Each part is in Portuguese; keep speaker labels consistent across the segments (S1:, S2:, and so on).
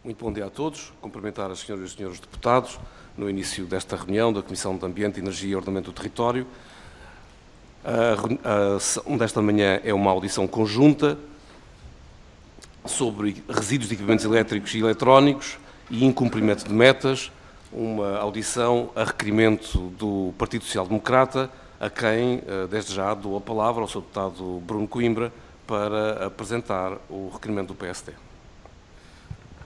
S1: Muito bom dia a todos. Cumprimentar as senhoras e os senhores deputados no início desta reunião da Comissão de Ambiente, Energia e Ordenamento do Território. A sessão desta manhã é uma audição conjunta sobre resíduos de equipamentos elétricos e eletrónicos e incumprimento de metas, uma audição a requerimento do Partido Social Democrata, a quem, desde já, dou a palavra ao Sr. Deputado Bruno Coimbra para apresentar o requerimento do PSD.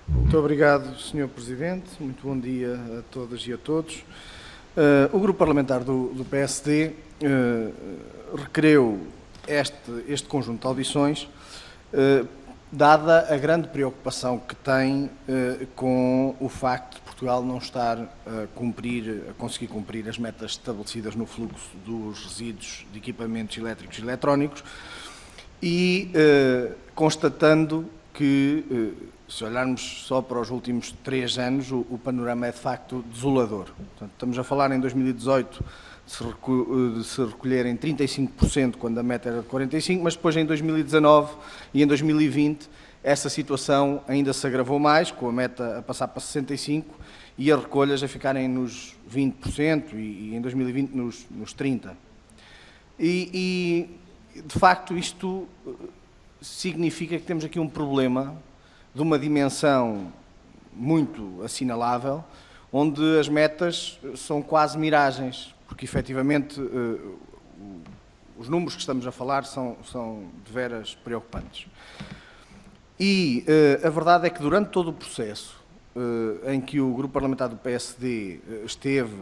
S2: Muito obrigado, Sr. Presidente. Muito bom dia a todas e a todos. O Grupo Parlamentar do PSD requereu este conjunto de audições, dada a grande preocupação que tem com o facto de Portugal não estar a conseguir cumprir as metas estabelecidas no fluxo dos resíduos de equipamentos elétricos e eletrónicos e constatando que, se olharmos só para os últimos 3 anos, o panorama é de facto desolador. Portanto, estamos a falar em 2018 de se recolherem 35%, quando a meta era de 45%, mas depois em 2019 e em 2020 essa situação ainda se agravou mais, com a meta a passar para 65% e as recolhas a ficarem nos 20% e em 2020 nos 30%. E de facto isto significa que temos aqui um problema de uma dimensão muito assinalável, onde as metas são quase miragens, porque efetivamente os números que estamos a falar são de veras preocupantes. E a verdade é que durante todo o processo em que o Grupo Parlamentar do PSD esteve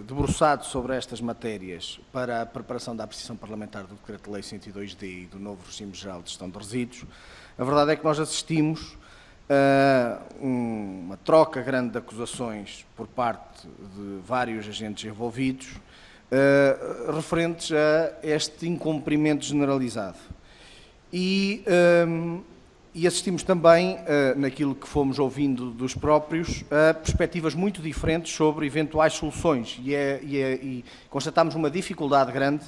S2: debruçado sobre estas matérias para a preparação da apreciação parlamentar do Decreto-Lei 102D e do novo regime geral de gestão de resíduos, a verdade é que nós assistimos a uma troca grande de acusações por parte de vários agentes envolvidos referentes a este incumprimento generalizado. E assistimos também, naquilo que fomos ouvindo dos próprios, a perspectivas muito diferentes sobre eventuais soluções e constatámos uma dificuldade grande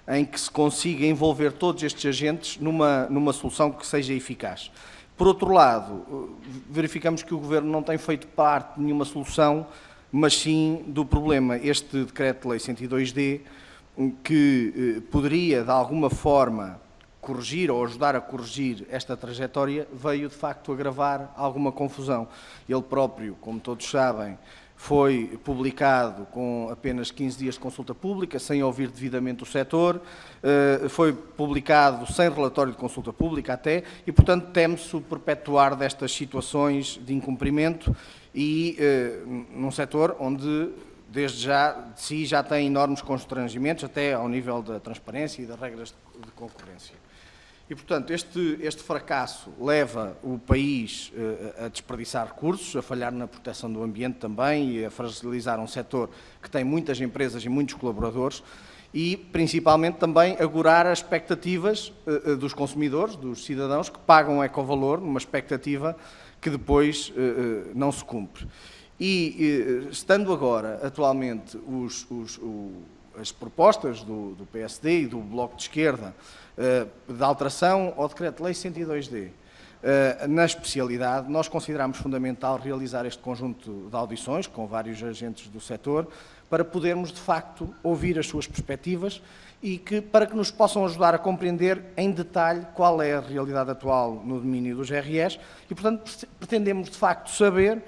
S2: em que se consiga envolver todos estes agentes numa solução que seja eficaz. Por outro lado, verificamos que o Governo não tem feito parte de nenhuma solução, mas sim do problema. Este Decreto-Lei 102D, que poderia, de alguma forma, corrigir ou ajudar a corrigir esta trajetória, veio de facto agravar alguma confusão. Ele próprio, como todos sabem, foi publicado com apenas 15 dias de consulta pública, sem ouvir devidamente o setor, foi publicado sem relatório de consulta pública até, e portanto teme-se o perpetuar destas situações de incumprimento e num setor onde desde já de si já tem enormes constrangimentos, até ao nível da transparência e das regras de concorrência. E, portanto, este fracasso leva o país a desperdiçar recursos, a falhar na proteção do ambiente também e a fragilizar um setor que tem muitas empresas e muitos colaboradores e, principalmente, também agorar as expectativas dos consumidores, dos cidadãos que pagam um ecovalor, numa expectativa que depois não se cumpre. E, estando agora, atualmente, as propostas do PSD e do Bloco de Esquerda de alteração ao Decreto-Lei 102D, na especialidade, nós consideramos fundamental realizar este conjunto de audições com vários agentes do setor para podermos, de facto, ouvir as suas perspectivas e para que nos possam ajudar a compreender em detalhe qual é a realidade atual no domínio dos REs e, portanto, pretendemos, de facto, saber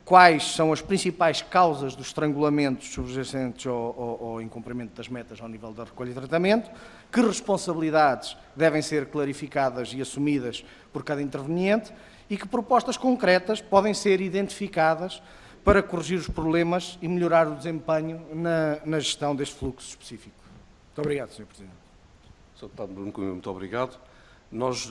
S2: quais são as principais causas dos estrangulamentos subjacentes ao incumprimento das metas ao nível da recolha e tratamento, que responsabilidades devem ser clarificadas e assumidas por cada interveniente e que propostas concretas podem ser identificadas para corrigir os problemas e melhorar o desempenho na gestão deste fluxo específico. Muito obrigado, Sr. Presidente.
S1: Sr. Deputado Bruno Coimbra, muito obrigado.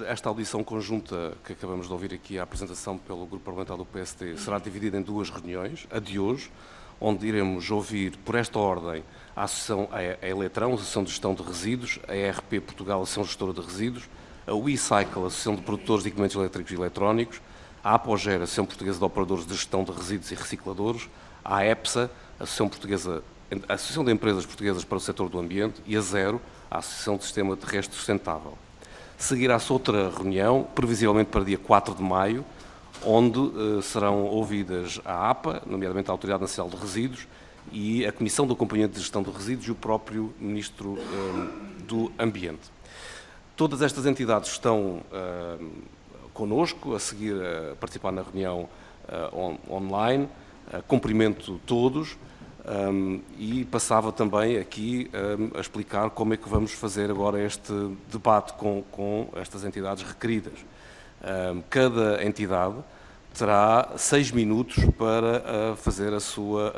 S1: Esta audição conjunta que acabamos de ouvir aqui, a apresentação pelo Grupo Parlamentar do PSD, será dividida em 2 reuniões, a de hoje, onde iremos ouvir, por esta ordem, a Eletrão, a Associação de Gestão de Resíduos, a ERP Portugal, a Associação Gestora de Resíduos, a WeCycle, a Associação de Produtores de Equipamentos Elétricos e Eletrónicos, a APOGER, a Associação Portuguesa de Operadores de Gestão de Resíduos e Recicladores, a EPSA, a Associação de Empresas Portuguesas para o Setor do Ambiente, e a ZERO, a Associação de Sistema Terrestre Sustentável. Seguirá-se outra reunião, previsivelmente para dia 4 de maio, onde serão ouvidas a APA, nomeadamente a Autoridade Nacional de Resíduos, e a Comissão do Acompanhamento de Gestão de Resíduos e o próprio Ministro do Ambiente. Todas estas entidades estão connosco, a seguir a participar na reunião online. Cumprimento todos e passava também aqui a explicar como é que vamos fazer agora este debate com estas entidades requeridas. Cada entidade terá 6 minutos para fazer a sua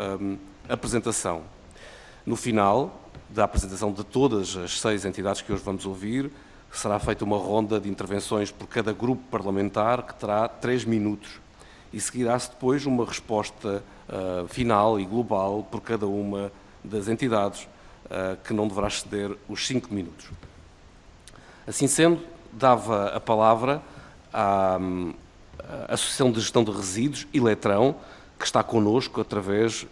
S1: apresentação. No final da apresentação de todas as 6 entidades que hoje vamos ouvir, será feita uma ronda de intervenções por cada grupo parlamentar, que terá 3 minutos. E seguirá-se depois uma resposta final e global por cada uma das entidades, que não deverá exceder os 5 minutos. Assim sendo, dava a palavra à Associação de Gestão de Resíduos, Eletrão, que está connosco através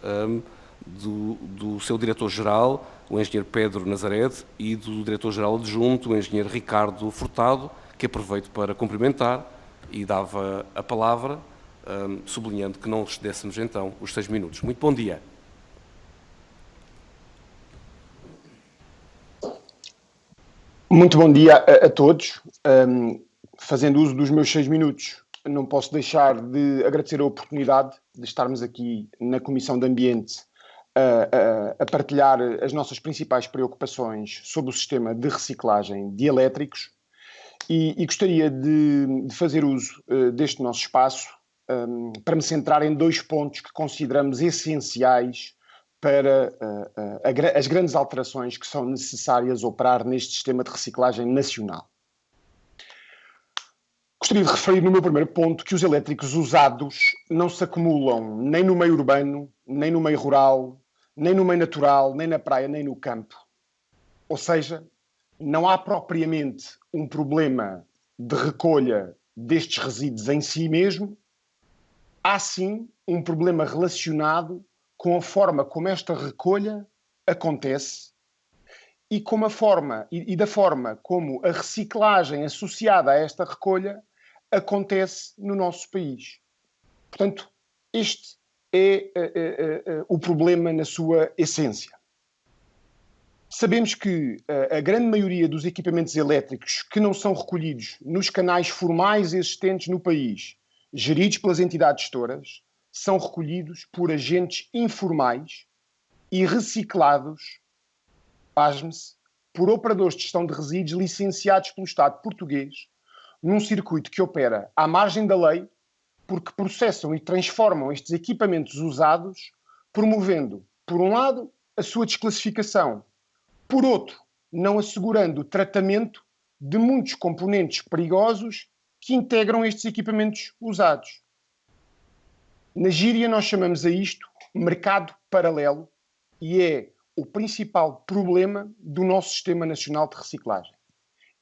S1: do seu diretor-geral, o engenheiro Pedro Nazarede, e do diretor-geral adjunto, o engenheiro Ricardo Furtado, que aproveito para cumprimentar e dava a palavra, sublinhando que não excedêssemos então os 6 minutos. Muito bom dia.
S3: Muito bom dia a todos. Fazendo uso dos meus 6 minutos, não posso deixar de agradecer a oportunidade de estarmos aqui na Comissão de Ambiente a partilhar as nossas principais preocupações sobre o sistema de reciclagem de elétricos e gostaria de fazer uso deste nosso espaço para me centrar em 2 pontos que consideramos essenciais para as grandes alterações que são necessárias operar neste sistema de reciclagem nacional. Gostaria de referir no meu primeiro ponto que os elétricos usados não se acumulam nem no meio urbano, nem no meio rural, nem no meio natural, nem na praia, nem no campo. Ou seja, não há propriamente um problema de recolha destes resíduos em si mesmo, há sim um problema relacionado com a forma como esta recolha acontece e da forma como a reciclagem associada a esta recolha acontece no nosso país. Portanto, este é o problema na sua essência. Sabemos que a grande maioria dos equipamentos elétricos que não são recolhidos nos canais formais existentes no país, geridos pelas entidades gestoras, são recolhidos por agentes informais e reciclados, pasme-se, por operadores de gestão de resíduos licenciados pelo Estado português, num circuito que opera à margem da lei, porque processam e transformam estes equipamentos usados, promovendo, por um lado, a sua desclassificação, por outro, não assegurando o tratamento de muitos componentes perigosos que integram estes equipamentos usados. Na gíria nós chamamos a isto mercado paralelo e é o principal problema do nosso Sistema Nacional de Reciclagem.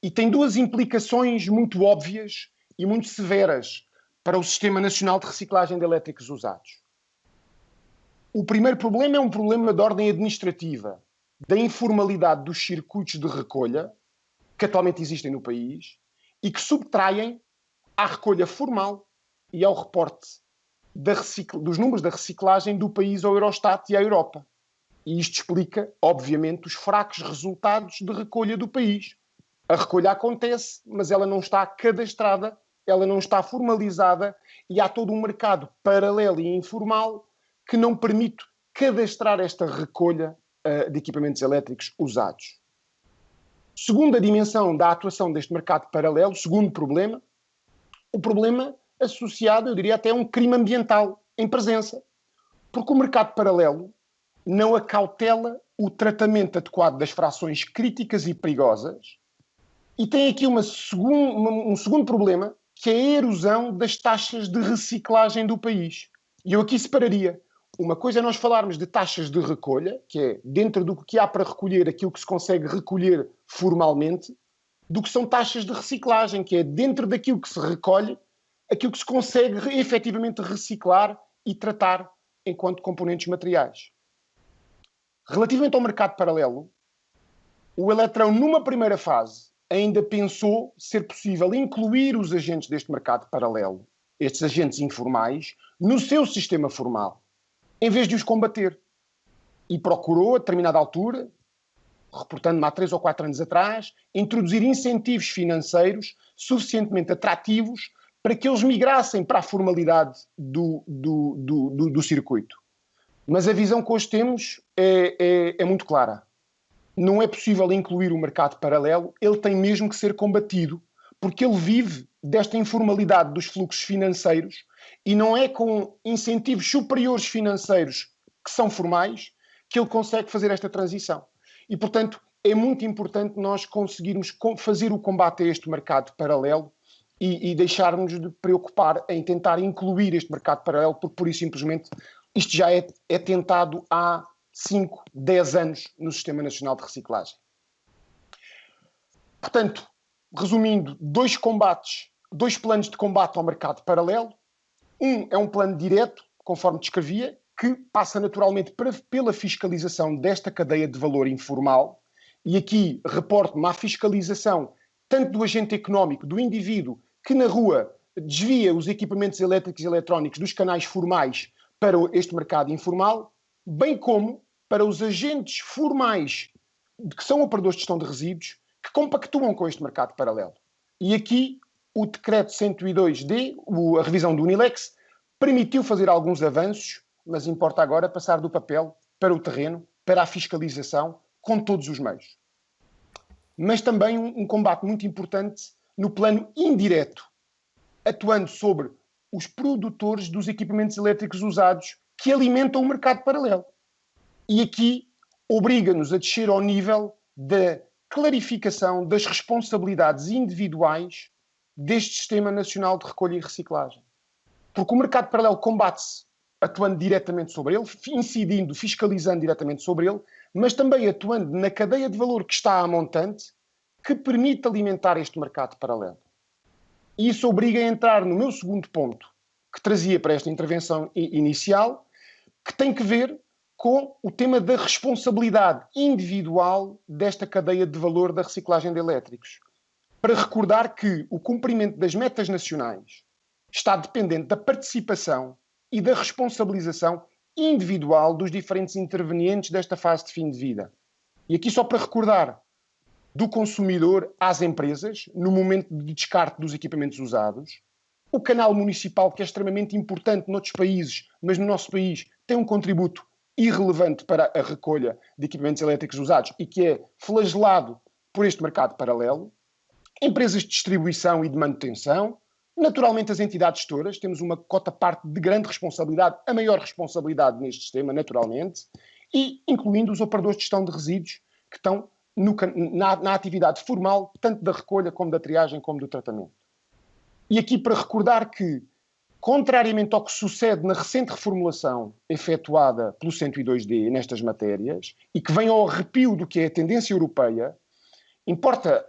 S3: E tem 2 implicações muito óbvias e muito severas para o Sistema Nacional de Reciclagem de Elétricos Usados. O primeiro problema é um problema de ordem administrativa, da informalidade dos circuitos de recolha que atualmente existem no país e que subtraem à recolha formal e ao reporte dos números da reciclagem do país ao Eurostat e à Europa. E isto explica, obviamente, os fracos resultados de recolha do país. A recolha acontece, mas ela não está cadastrada, ela não está formalizada e há todo um mercado paralelo e informal que não permite cadastrar esta recolha de equipamentos elétricos usados. Segunda dimensão da atuação deste mercado paralelo, segundo problema, o problema associado, eu diria até a um crime ambiental em presença. Porque o mercado paralelo não acautela o tratamento adequado das frações críticas e perigosas e tem aqui um segundo problema, que é a erosão das taxas de reciclagem do país. E eu aqui separaria. Uma coisa é nós falarmos de taxas de recolha, que é dentro do que há para recolher aquilo que se consegue recolher formalmente, do que são taxas de reciclagem, que é dentro daquilo que se recolhe, aquilo que se consegue efetivamente reciclar e tratar enquanto componentes materiais. Relativamente ao mercado paralelo, o Eletrão, numa primeira fase, ainda pensou ser possível incluir os agentes deste mercado paralelo estes agentes informais no seu sistema formal, em vez de os combater. E procurou, a determinada altura, reportando-me há 3 ou 4 anos atrás, introduzir incentivos financeiros suficientemente atrativos para que eles migrassem para a formalidade do circuito. Mas a visão que hoje temos é muito clara. Não é possível incluir o mercado paralelo, ele tem mesmo que ser combatido, porque ele vive desta informalidade dos fluxos financeiros e não é com incentivos superiores financeiros que são formais que ele consegue fazer esta transição. E, portanto, é muito importante nós conseguirmos fazer o combate a este mercado paralelo e deixarmos de preocupar em tentar incluir este mercado paralelo, porque, por isso, simplesmente, isto já é tentado há 5, 10 anos no Sistema Nacional de Reciclagem. Portanto, resumindo, 2 planos de combate ao mercado paralelo. Um é um plano direto, conforme descrevia, que passa naturalmente pela fiscalização desta cadeia de valor informal. E aqui reporto-me à fiscalização tanto do agente económico, do indivíduo, que na rua desvia os equipamentos elétricos e eletrónicos dos canais formais para este mercado informal, bem como para os agentes formais, que são operadores de gestão de resíduos, que compactuam com este mercado paralelo. E aqui o decreto 102D, a revisão do Unilex, permitiu fazer alguns avanços, mas importa agora passar do papel para o terreno, para a fiscalização, com todos os meios. Mas também um combate muito importante no plano indireto, atuando sobre os produtores dos equipamentos elétricos usados que alimentam o mercado paralelo. E aqui obriga-nos a descer ao nível da clarificação das responsabilidades individuais deste Sistema Nacional de Recolha e Reciclagem. Porque o mercado paralelo combate-se atuando diretamente sobre ele, incidindo, fiscalizando diretamente sobre ele, mas também atuando na cadeia de valor que está à montante, que permite alimentar este mercado paralelo. E isso obriga a entrar no meu segundo ponto, que trazia para esta intervenção inicial, que tem que ver com o tema da responsabilidade individual desta cadeia de valor da reciclagem de elétricos. Para recordar que o cumprimento das metas nacionais está dependente da participação e da responsabilização individual dos diferentes intervenientes desta fase de fim de vida. E aqui só para recordar, do consumidor às empresas, no momento de descarte dos equipamentos usados, o canal municipal, que é extremamente importante noutros países, mas no nosso país tem um contributo irrelevante para a recolha de equipamentos elétricos usados e que é flagelado por este mercado paralelo, empresas de distribuição e de manutenção, naturalmente as entidades gestoras, temos uma cota-parte de grande responsabilidade, a maior responsabilidade neste sistema, naturalmente, e incluindo os operadores de gestão de resíduos que estão na atividade formal, tanto da recolha como da triagem como do tratamento. E aqui para recordar que, contrariamente ao que sucede na recente reformulação efetuada pelo 102D nestas matérias, e que vem ao arrepio do que é a tendência europeia, importa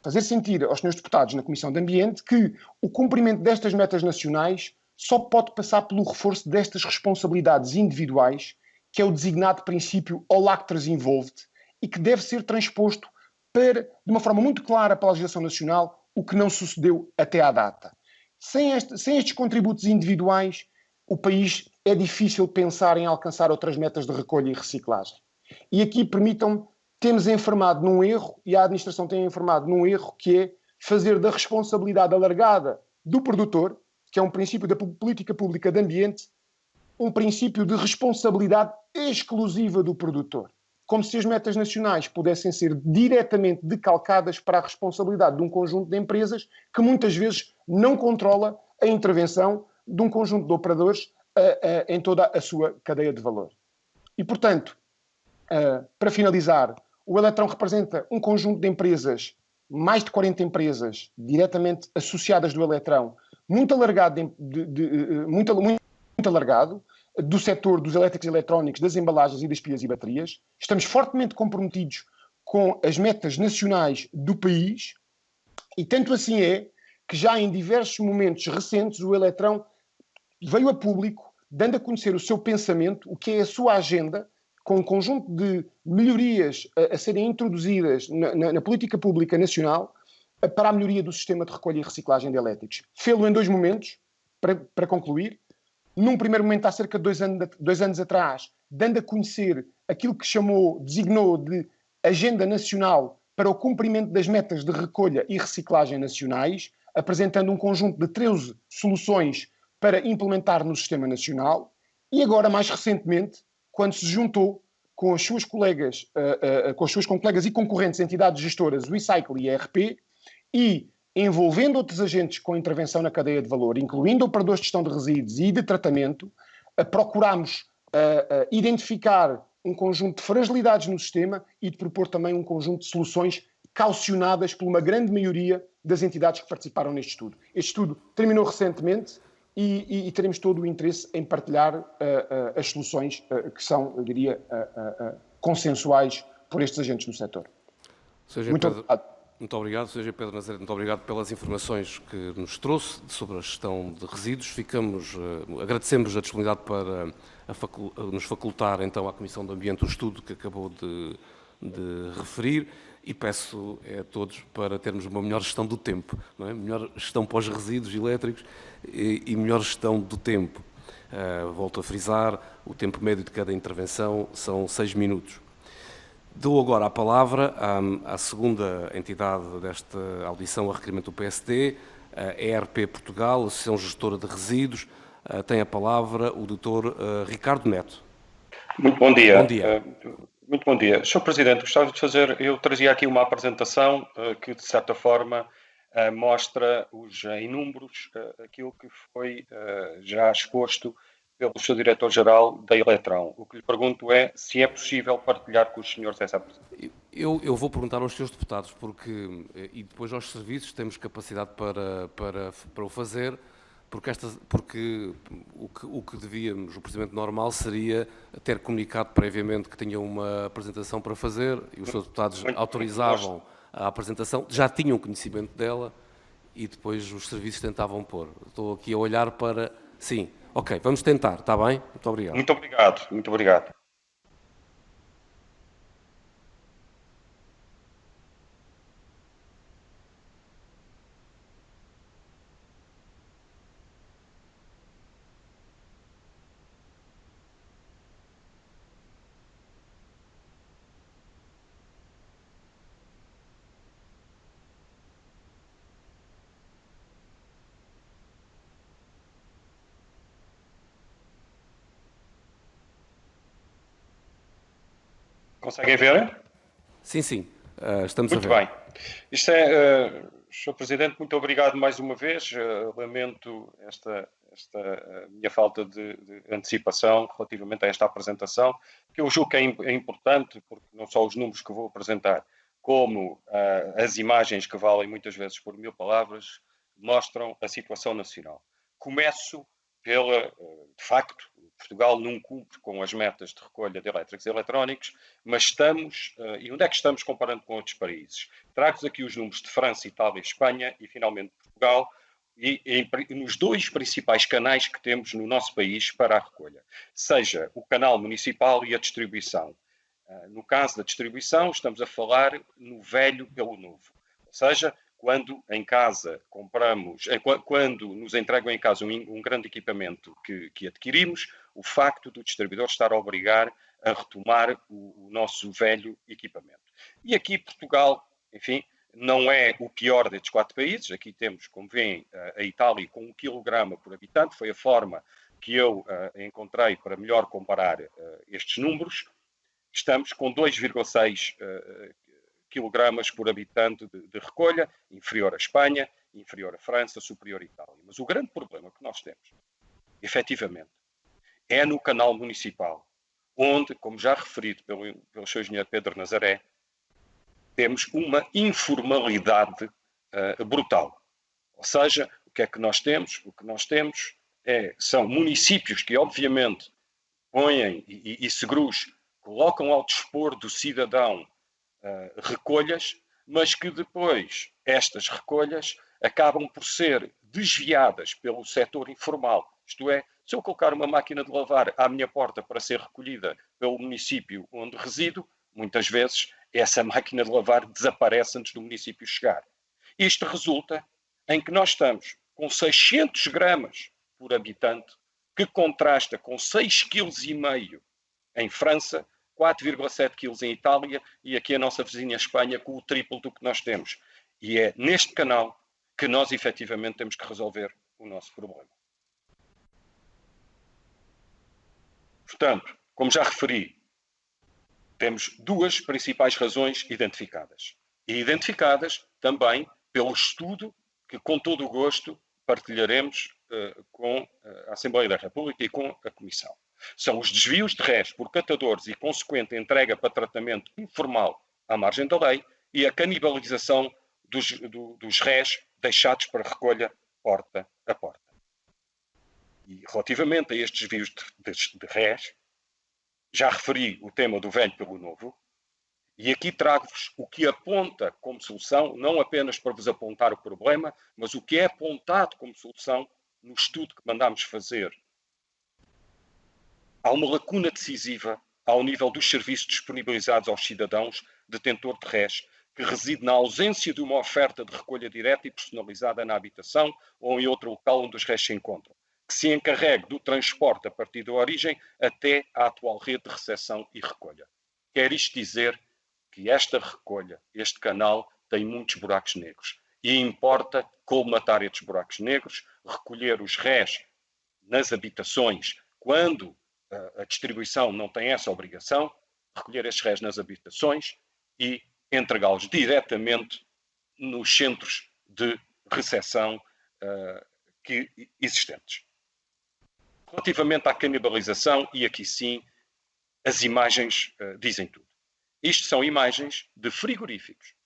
S3: fazer sentir aos senhores deputados na Comissão de Ambiente que o cumprimento destas metas nacionais só pode passar pelo reforço destas responsabilidades individuais, que é o designado princípio All Actors Involved, e que deve ser transposto de uma forma muito clara para a legislação nacional, o que não sucedeu até à data. Sem estes contributos individuais, o país é difícil pensar em alcançar outras metas de recolha e reciclagem. E aqui, permitam-me, temos enfermado num erro, e a administração tem enfermado num erro, que é fazer da responsabilidade alargada do produtor, que é um princípio da política pública de ambiente, um princípio de responsabilidade exclusiva do produtor. Como se as metas nacionais pudessem ser diretamente decalcadas para a responsabilidade de um conjunto de empresas que muitas vezes não controla a intervenção de um conjunto de operadores em toda a sua cadeia de valor. E, portanto, para finalizar, o Eletrão representa um conjunto de empresas, mais de 40 empresas diretamente associadas do Eletrão, muito alargado, muito alargado, do setor dos elétricos e eletrónicos, das embalagens e das pilhas e baterias. Estamos fortemente comprometidos com as metas nacionais do país e tanto assim é que já em diversos momentos recentes o Eletrão veio a público dando a conhecer o seu pensamento, o que é a sua agenda, com um conjunto de melhorias a serem introduzidas na política pública nacional para a melhoria do sistema de recolha e reciclagem de elétricos. Fê-lo em 2 momentos, para concluir. Num primeiro momento, há cerca de 2 anos atrás, dando a conhecer aquilo que designou de Agenda Nacional para o cumprimento das metas de recolha e reciclagem nacionais, apresentando um conjunto de 13 soluções para implementar no sistema nacional. E agora, mais recentemente, quando se juntou com as suas colegas, colegas e concorrentes entidades gestoras, o Recycle e a ERP, e envolvendo outros agentes com intervenção na cadeia de valor, incluindo operadores de gestão de resíduos e de tratamento, procuramos identificar um conjunto de fragilidades no sistema e de propor também um conjunto de soluções caucionadas por uma grande maioria das entidades que participaram neste estudo. Este estudo terminou recentemente e teremos todo o interesse em partilhar as soluções que são, eu diria, consensuais por estes agentes do setor.
S1: Muito obrigado, Sr. Pedro Nazaré, muito obrigado pelas informações que nos trouxe sobre a gestão de resíduos. Agradecemos a disponibilidade para nos facultar então à Comissão do Ambiente o estudo que acabou de referir e peço a todos para termos uma melhor gestão do tempo, não é? Melhor gestão para os resíduos elétricos e melhor gestão do tempo. Volto a frisar, o tempo médio de cada intervenção são 6 minutos. Dou agora a palavra à segunda entidade desta audição a requerimento do PSD, a ERP Portugal, Associação Gestora de Resíduos. Tem a palavra o Dr. Ricardo Neto.
S4: Muito bom dia.
S1: Bom dia.
S4: Muito bom dia. Sr. Presidente, gostava de fazer, eu trazia aqui uma apresentação que, de certa forma, mostra em números aquilo que foi já exposto pelo Sr. Diretor-Geral da Eletrão. O que lhe pergunto é se é possível partilhar com os senhores essa apresentação.
S1: Eu vou perguntar aos senhores deputados, e depois aos serviços temos capacidade para o fazer, porque o que devíamos, o procedimento normal seria ter comunicado previamente que tinha uma apresentação para fazer e os senhores deputados autorizavam a apresentação, já tinham conhecimento dela e depois os serviços tentavam pôr. Estou aqui a olhar para... Sim. Ok, vamos tentar, está bem? Muito obrigado.
S4: Muito obrigado, muito obrigado. Conseguem ver?
S1: Sim, sim, estamos
S4: muito
S1: a ver.
S4: Muito bem. Sr. Presidente, muito obrigado mais uma vez. Lamento esta minha falta de antecipação relativamente a esta apresentação, que eu julgo que é importante, porque não só os números que vou apresentar, como as imagens que valem muitas vezes por 1000 palavras, mostram a situação nacional. Começo de facto, Portugal não cumpre com as metas de recolha de elétricos e eletrónicos, mas estamos, e onde é que estamos comparando com outros países? Trago-vos aqui os números de França, Itália, Espanha e finalmente Portugal, e nos 2 principais canais que temos no nosso país para a recolha, seja o canal municipal e a distribuição. No caso da distribuição, estamos a falar no velho pelo novo, ou seja, quando em casa compramos, quando nos entregam em casa um grande equipamento que adquirimos, o facto do distribuidor estar a obrigar a retomar o nosso velho equipamento. E aqui Portugal, enfim, não é o pior destes 4 países. Aqui temos, como veem, a Itália com 1 kg por habitante. Foi a forma que eu encontrei para melhor comparar estes números. Estamos com 2,6 quilogramas por habitante de recolha, inferior à Espanha, inferior à França, superior à Itália. Mas o grande problema que nós temos, efetivamente, é no canal municipal, onde, como já referido pelo Sr. Engenheiro Pedro Nazaré, temos uma informalidade brutal. Ou seja, o que é que nós temos? O que nós temos são municípios que, obviamente, põem e seguros, colocam ao dispor do cidadão recolhas, mas que depois estas recolhas acabam por ser desviadas pelo setor informal. Isto é, se eu colocar uma máquina de lavar à minha porta para ser recolhida pelo município onde resido, muitas vezes essa máquina de lavar desaparece antes do município chegar. Isto resulta em que nós estamos com 600 gramas por habitante, que contrasta com 6,5 kg em França, 4,7 kg em Itália e aqui a nossa vizinha Espanha com o triplo do que nós temos. E é neste canal que nós efetivamente temos que resolver o nosso problema. Portanto, como já referi, temos duas principais razões identificadas. E identificadas também pelo estudo que, com todo o gosto, partilharemos com a Assembleia da República e com a Comissão. São os desvios de rés por catadores e consequente entrega para tratamento informal à margem da lei e a canibalização dos rés deixados para recolha porta a porta. E relativamente a estes desvios de rés, já referi o tema do velho pelo novo, e aqui trago-vos o que aponta como solução, não apenas para vos apontar o problema, mas o que é apontado como solução no estudo que mandámos fazer. Há uma lacuna decisiva ao nível dos serviços disponibilizados aos cidadãos detentor de rés, que reside na ausência de uma oferta de recolha direta e personalizada na habitação ou em outro local onde os rés se encontram, que se encarregue do transporte a partir da origem até à atual rede de recepção e recolha. Quer isto dizer que esta recolha, este canal, tem muitos buracos negros. E importa colmatar estes buracos negros, recolher os rés nas habitações, quando a distribuição não tem essa obrigação, recolher estes rés nas habitações e entregá-los diretamente nos centros de recepção existentes. Relativamente à canibalização, e aqui sim, as imagens dizem tudo. Isto são imagens de frigoríficos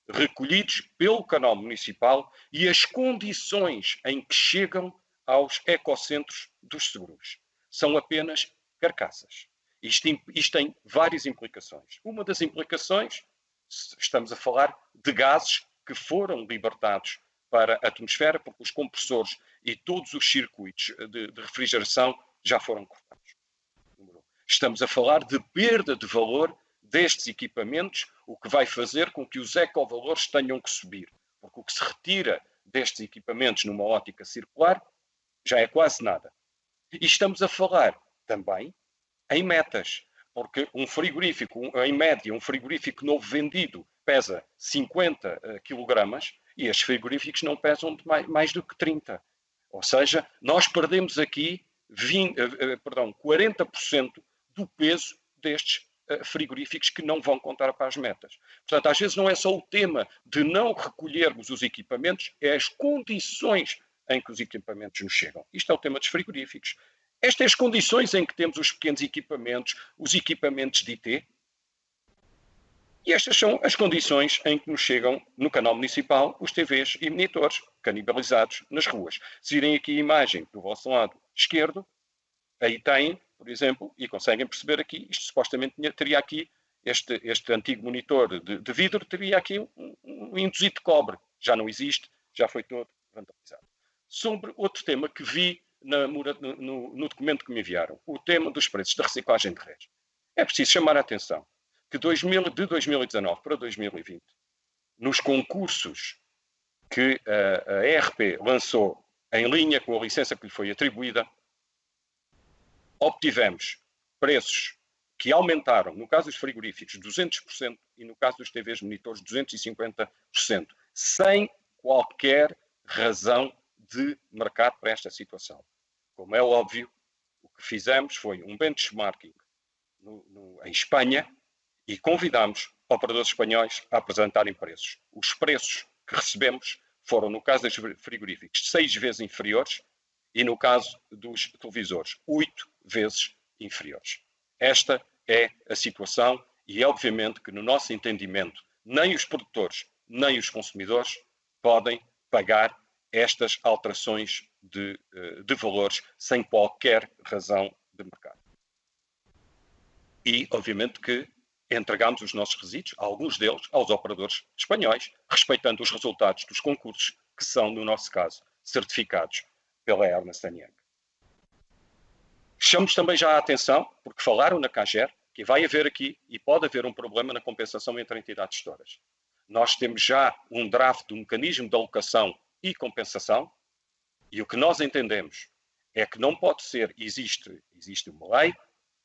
S4: recolhidos pelo canal municipal e as condições em que chegam aos ecocentros dos seguros. São apenas carcaças. Isto tem várias implicações. Uma das implicações, estamos a falar de gases que foram libertados para a atmosfera, porque os compressores e todos os circuitos de refrigeração já foram cortados. Estamos a falar de perda de valor destes equipamentos, o que vai fazer com que os ecovalores tenham que subir. Porque o que se retira destes equipamentos numa ótica circular já é quase nada. E estamos a falar também em metas, porque um frigorífico, em média, um frigorífico novo vendido pesa 50 kg e estes frigoríficos não pesam mais do que 30. Ou seja, nós perdemos aqui 40% do peso destes frigoríficos que não vão contar para as metas. Portanto, às vezes não é só o tema de não recolhermos os equipamentos, é as condições em que os equipamentos nos chegam. Isto é o tema dos frigoríficos. Estas são as condições em que temos os pequenos equipamentos, os equipamentos de IT, e estas são as condições em que nos chegam no canal municipal os TVs e monitores canibalizados nas ruas. Se virem aqui a imagem do vosso lado esquerdo, aí têm, por exemplo, e conseguem perceber aqui, isto supostamente teria aqui, este antigo monitor de vidro, teria aqui um induzito de cobre. Já não existe, já foi todo vandalizado. Sobre outro tema que vi no documento que me enviaram, o tema dos preços da reciclagem de rés. É preciso chamar a atenção que de 2019 para 2020, nos concursos que a ERP lançou em linha com a licença que lhe foi atribuída, obtivemos preços que aumentaram, no caso dos frigoríficos, 200% e no caso dos TVs monitores, 250%, sem qualquer razão de mercado para esta situação. Como é óbvio, o que fizemos foi um benchmarking em Espanha e convidámos operadores espanhóis a apresentarem preços. Os preços que recebemos foram, no caso dos frigoríficos, 6 vezes inferiores e, no caso dos televisores, 8 vezes inferiores. Esta é a situação e, obviamente, que no nosso entendimento, nem os produtores, nem os consumidores podem pagar estas alterações de valores sem qualquer razão de mercado. E, obviamente, que entregamos os nossos resíduos, alguns deles, aos operadores espanhóis, respeitando os resultados dos concursos, que são, no nosso caso, certificados pela Ernst & Young. Chamamos também já a atenção, porque falaram na CAGER, que vai haver aqui e pode haver um problema na compensação entre entidades gestoras. nós temos já um draft do mecanismo de alocação e compensação, e o que nós entendemos é que não pode ser, existe uma lei,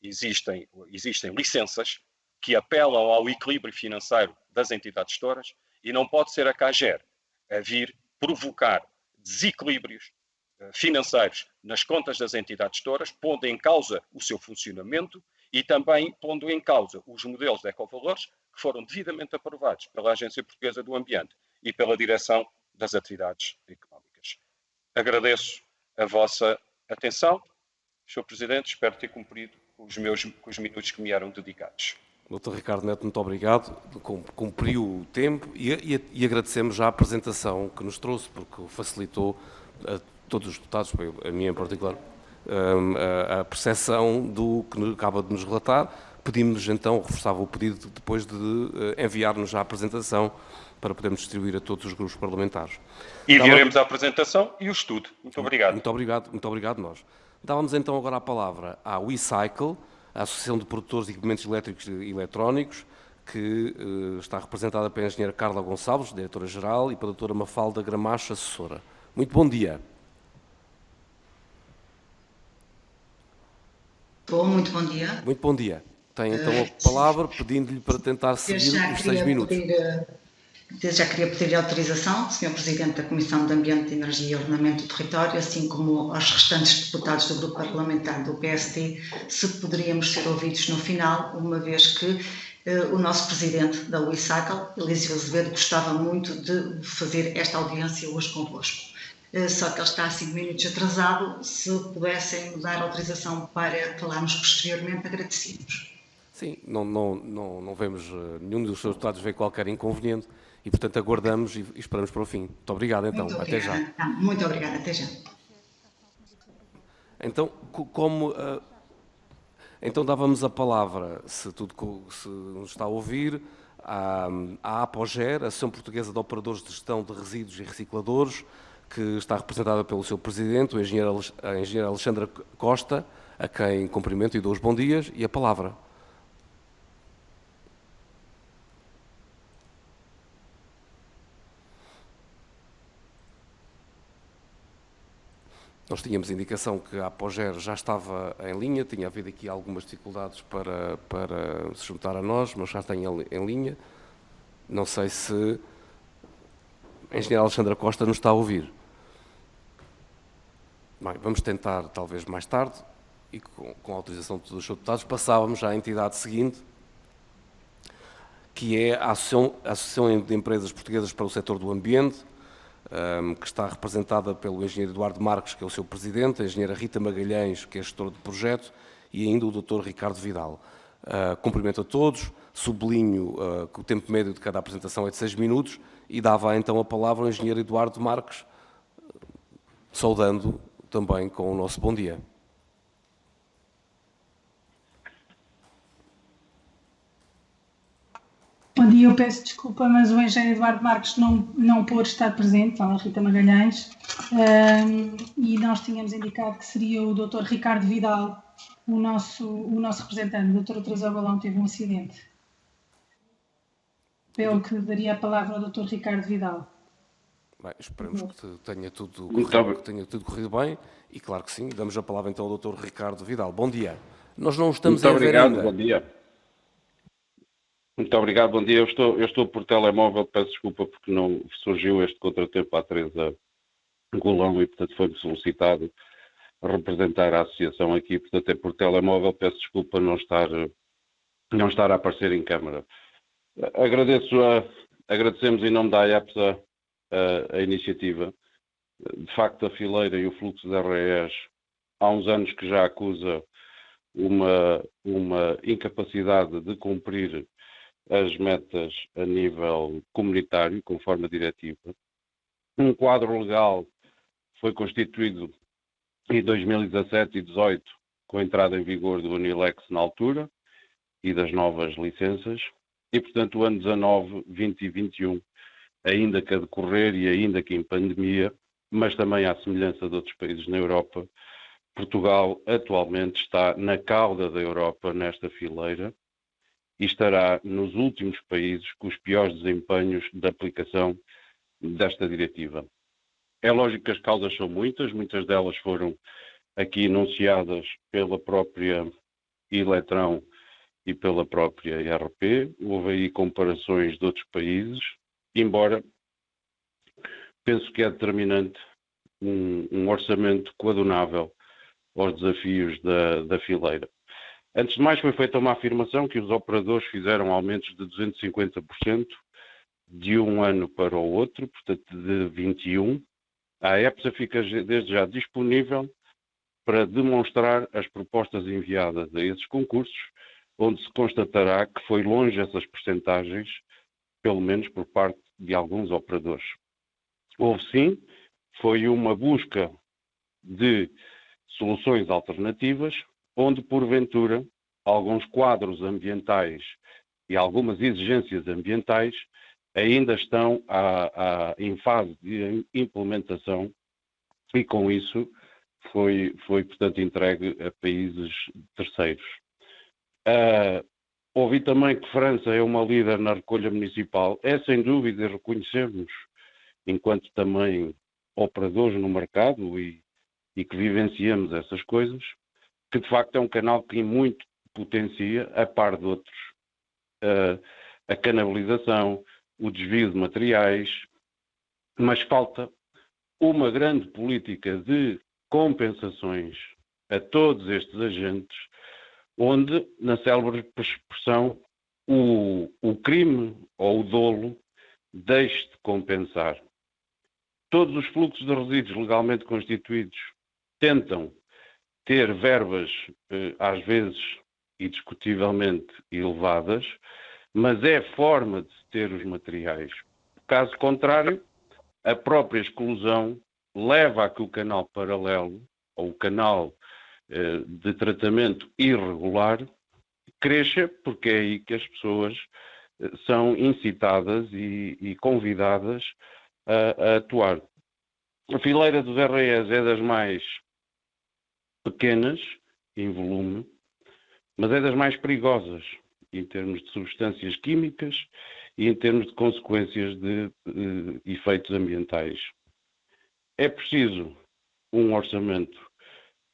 S4: existem licenças que apelam ao equilíbrio financeiro das entidades gestoras e não pode ser a CAGER a vir provocar desequilíbrios financeiros nas contas das entidades gestoras, pondo em causa o seu funcionamento e também pondo em causa os modelos de ecovalores que foram devidamente aprovados pela Agência Portuguesa do Ambiente e pela Direção das Atividades Económicas. Agradeço a vossa atenção. Sr. Presidente, espero ter cumprido com os minutos que me eram dedicados.
S1: Dr. Ricardo Neto, muito obrigado. Cumpriu o tempo e agradecemos já a apresentação que nos trouxe, porque facilitou a todos os deputados, a mim em particular, a percepção do que acaba de nos relatar. Pedimos então, reforçava o pedido depois de enviar-nos já a apresentação para podermos distribuir a todos os grupos parlamentares.
S4: E enviaremos a apresentação e o estudo. Muito obrigado.
S1: Muito obrigado nós. Dávamos então agora a palavra à WeCycle, a Associação de Produtores de Equipamentos Elétricos e Eletrónicos, que está representada pela engenheira Carla Gonçalves, diretora-geral, e pela doutora Mafalda Gramacho, assessora. Muito bom dia.
S5: Muito bom dia.
S1: Muito bom dia. Tem então a palavra, pedindo-lhe para tentar seguir os 6 minutos.
S5: Desde já queria pedir autorização, Sr. Presidente da Comissão de Ambiente, Energia e Ordenamento do Território, assim como aos restantes deputados do Grupo Parlamentar do PSD, se poderíamos ser ouvidos no final, uma vez que o nosso Presidente da WeCycle, Elísio Azevedo, gostava muito de fazer esta audiência hoje convosco. Só que ele está 5 minutos atrasado, se pudessem dar autorização para falarmos posteriormente, agradecíamos.
S1: Sim, não vemos, nenhum dos seus deputados vê qualquer inconveniente e, portanto, aguardamos e esperamos para o fim. Muito obrigado, então.
S5: Muito
S1: até já.
S5: Muito obrigada, até já.
S1: Então, então dávamos a palavra, se nos está a ouvir, à APOGER, Associação Portuguesa de Operadores de Gestão de Resíduos e Recicladores, que está representada pelo seu presidente, a engenheira Alexandra Costa, a quem cumprimento e dou os bons dias, e a palavra. Nós tínhamos indicação que a APOGER já estava em linha, tinha havido aqui algumas dificuldades para se juntar a nós, mas já está em linha. Não sei se a engenheira Alexandra Costa nos está a ouvir. Bem, vamos tentar, talvez mais tarde, e com a autorização dos deputados, passávamos já à entidade seguinte, que é a Associação de Empresas Portuguesas para o Setor do Ambiente, que está representada pelo engenheiro Eduardo Marques, que é o seu presidente, a engenheira Rita Magalhães, que é gestora de projeto, e ainda o Dr. Ricardo Vidal. Cumprimento a todos, sublinho que o tempo médio de cada apresentação é de 6 minutos e dava então a palavra ao engenheiro Eduardo Marques, saudando também com o nosso bom dia.
S6: Bom dia, eu peço desculpa, mas o engenheiro Eduardo Marques não pôde estar presente, fala Rita Magalhães, e nós tínhamos indicado que seria o Dr. Ricardo Vidal, o nosso representante. A doutora Teresa Balão teve um acidente. Pelo que daria a palavra ao Dr. Ricardo Vidal.
S1: Bem, esperamos que tenha tudo corrido bem e, claro que sim, damos a palavra então ao Dr. Ricardo Vidal. Bom dia. Nós não estamos a ver ainda.
S7: Bom dia. Muito obrigado, bom dia. Eu estou por telemóvel, peço desculpa porque não surgiu este contratempo à Teresa Golão e, portanto, foi-me solicitado a representar a associação aqui, portanto, é por telemóvel, peço desculpa não estar a aparecer em câmara. Agradecemos em nome da AEPSA a iniciativa. De facto, a fileira e o fluxo de RES há uns anos que já acusa uma incapacidade de cumprir as metas a nível comunitário, conforme a diretiva. Um quadro legal foi constituído em 2017 e 2018, com a entrada em vigor do Unilex na altura e das novas licenças, e, portanto, o ano 19, 20 e 21, ainda que a decorrer e ainda que em pandemia, mas também à semelhança de outros países na Europa, Portugal atualmente está na cauda da Europa nesta fileira e estará nos últimos países com os piores desempenhos da aplicação desta diretiva. É lógico que as causas são muitas delas foram aqui enunciadas pela própria Eletrão e pela própria IRP. Houve aí comparações de outros países, embora penso que é determinante um orçamento coadunável aos desafios da fileira. Antes de mais, foi feita uma afirmação que os operadores fizeram aumentos de 250% de um ano para o outro, portanto de 21. A EPSA fica desde já disponível para demonstrar as propostas enviadas a esses concursos, onde se constatará que foi longe essas percentagens, pelo menos por parte de alguns operadores. Houve sim, foi uma busca de soluções alternativas, onde porventura alguns quadros ambientais e algumas exigências ambientais ainda estão em fase de implementação e com isso foi portanto entregue a países terceiros. Ouvi também que França é uma líder na recolha municipal. É sem dúvida, reconhecemos, enquanto também operadores no mercado e que vivenciamos essas coisas, que de facto é um canal que muito potencia, a par de outros, a canalização, o desvio de materiais, mas falta uma grande política de compensações a todos estes agentes, onde, na célebre expressão, o crime ou o dolo deixe de compensar. Todos os fluxos de resíduos legalmente constituídos tentam ter verbas, às vezes e discutivelmente elevadas, mas é forma de se ter os materiais. Caso contrário, a própria exclusão leva a que o canal paralelo, ou o canal de tratamento irregular, cresça, porque é aí que as pessoas são incitadas e convidadas a atuar. A fileira dos RES é das mais pequenas em volume, mas é das mais perigosas em termos de substâncias químicas e em termos de consequências de efeitos ambientais. É preciso um orçamento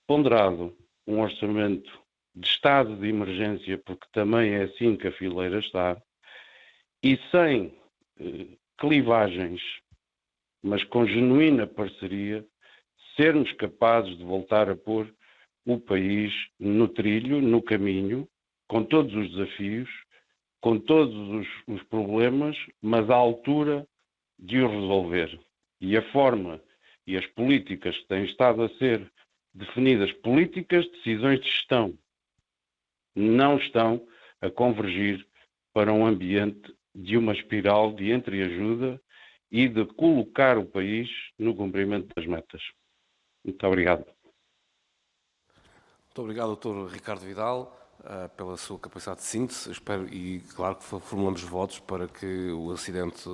S7: ponderado, um orçamento de estado de emergência, porque também é assim que a fileira está, e sem clivagens, mas com genuína parceria, sermos capazes de voltar a pôr o país no trilho, no caminho, com todos os desafios, com todos os problemas, mas à altura de os resolver. E a forma e as políticas que têm estado a ser definidas, políticas, decisões de gestão, não estão a convergir para um ambiente de uma espiral de entreajuda e de colocar o país no cumprimento das metas. Muito obrigado.
S1: Muito obrigado, Dr. Ricardo Vidal, pela sua capacidade de síntese. Espero, e claro que formulamos votos para que o acidente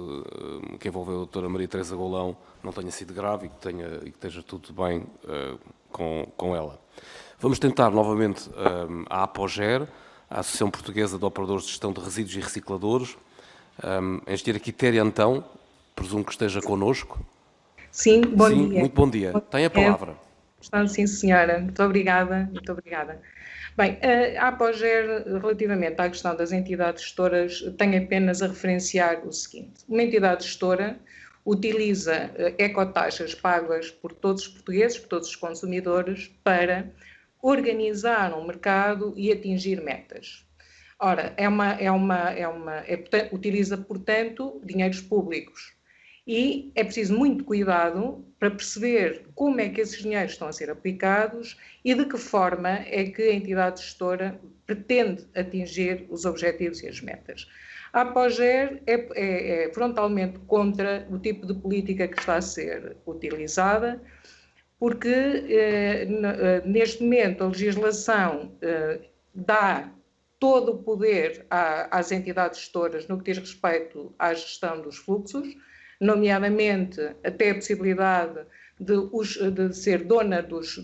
S1: que envolveu a doutora Maria Teresa Golão não tenha sido grave e que esteja tudo bem com ela. Vamos tentar novamente a APOGER, a Associação Portuguesa de Operadores de Gestão de Resíduos e Recicladores. A engenheira Quitéria Antão, presumo que esteja connosco.
S8: Sim, bom dia.
S1: Muito bom dia. Tem a palavra.
S8: Sim, senhora. Muito obrigada. Muito obrigada. Bem, a APOGER, relativamente à questão das entidades gestoras, tem apenas a referenciar o seguinte. Uma entidade gestora utiliza ecotaxas pagas por todos os portugueses, por todos os consumidores, para organizar um mercado e atingir metas. Ora, utiliza, portanto, dinheiros públicos. E é preciso muito cuidado para perceber como é que esses dinheiros estão a ser aplicados e de que forma é que a entidade gestora pretende atingir os objetivos e as metas. A APOGER é frontalmente contra o tipo de política que está a ser utilizada, porque neste momento a legislação dá todo o poder às entidades gestoras no que diz respeito à gestão dos fluxos, nomeadamente até a possibilidade de ser dona dos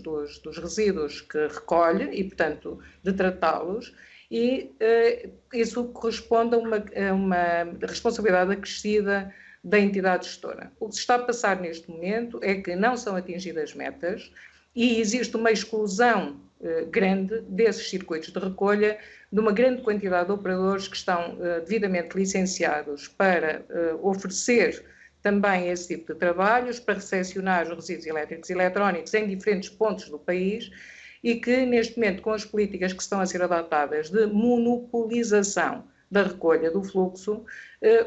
S8: resíduos que recolhe e, portanto, de tratá-los. e isso corresponde a uma responsabilidade acrescida da entidade gestora. O que se está a passar neste momento é que não são atingidas metas e existe uma exclusão grande desses circuitos de recolha de uma grande quantidade de operadores que estão devidamente licenciados para oferecer também esse tipo de trabalhos, para recepcionar os resíduos elétricos e eletrónicos em diferentes pontos do país e que, neste momento, com as políticas que estão a ser adotadas de monopolização da recolha do fluxo,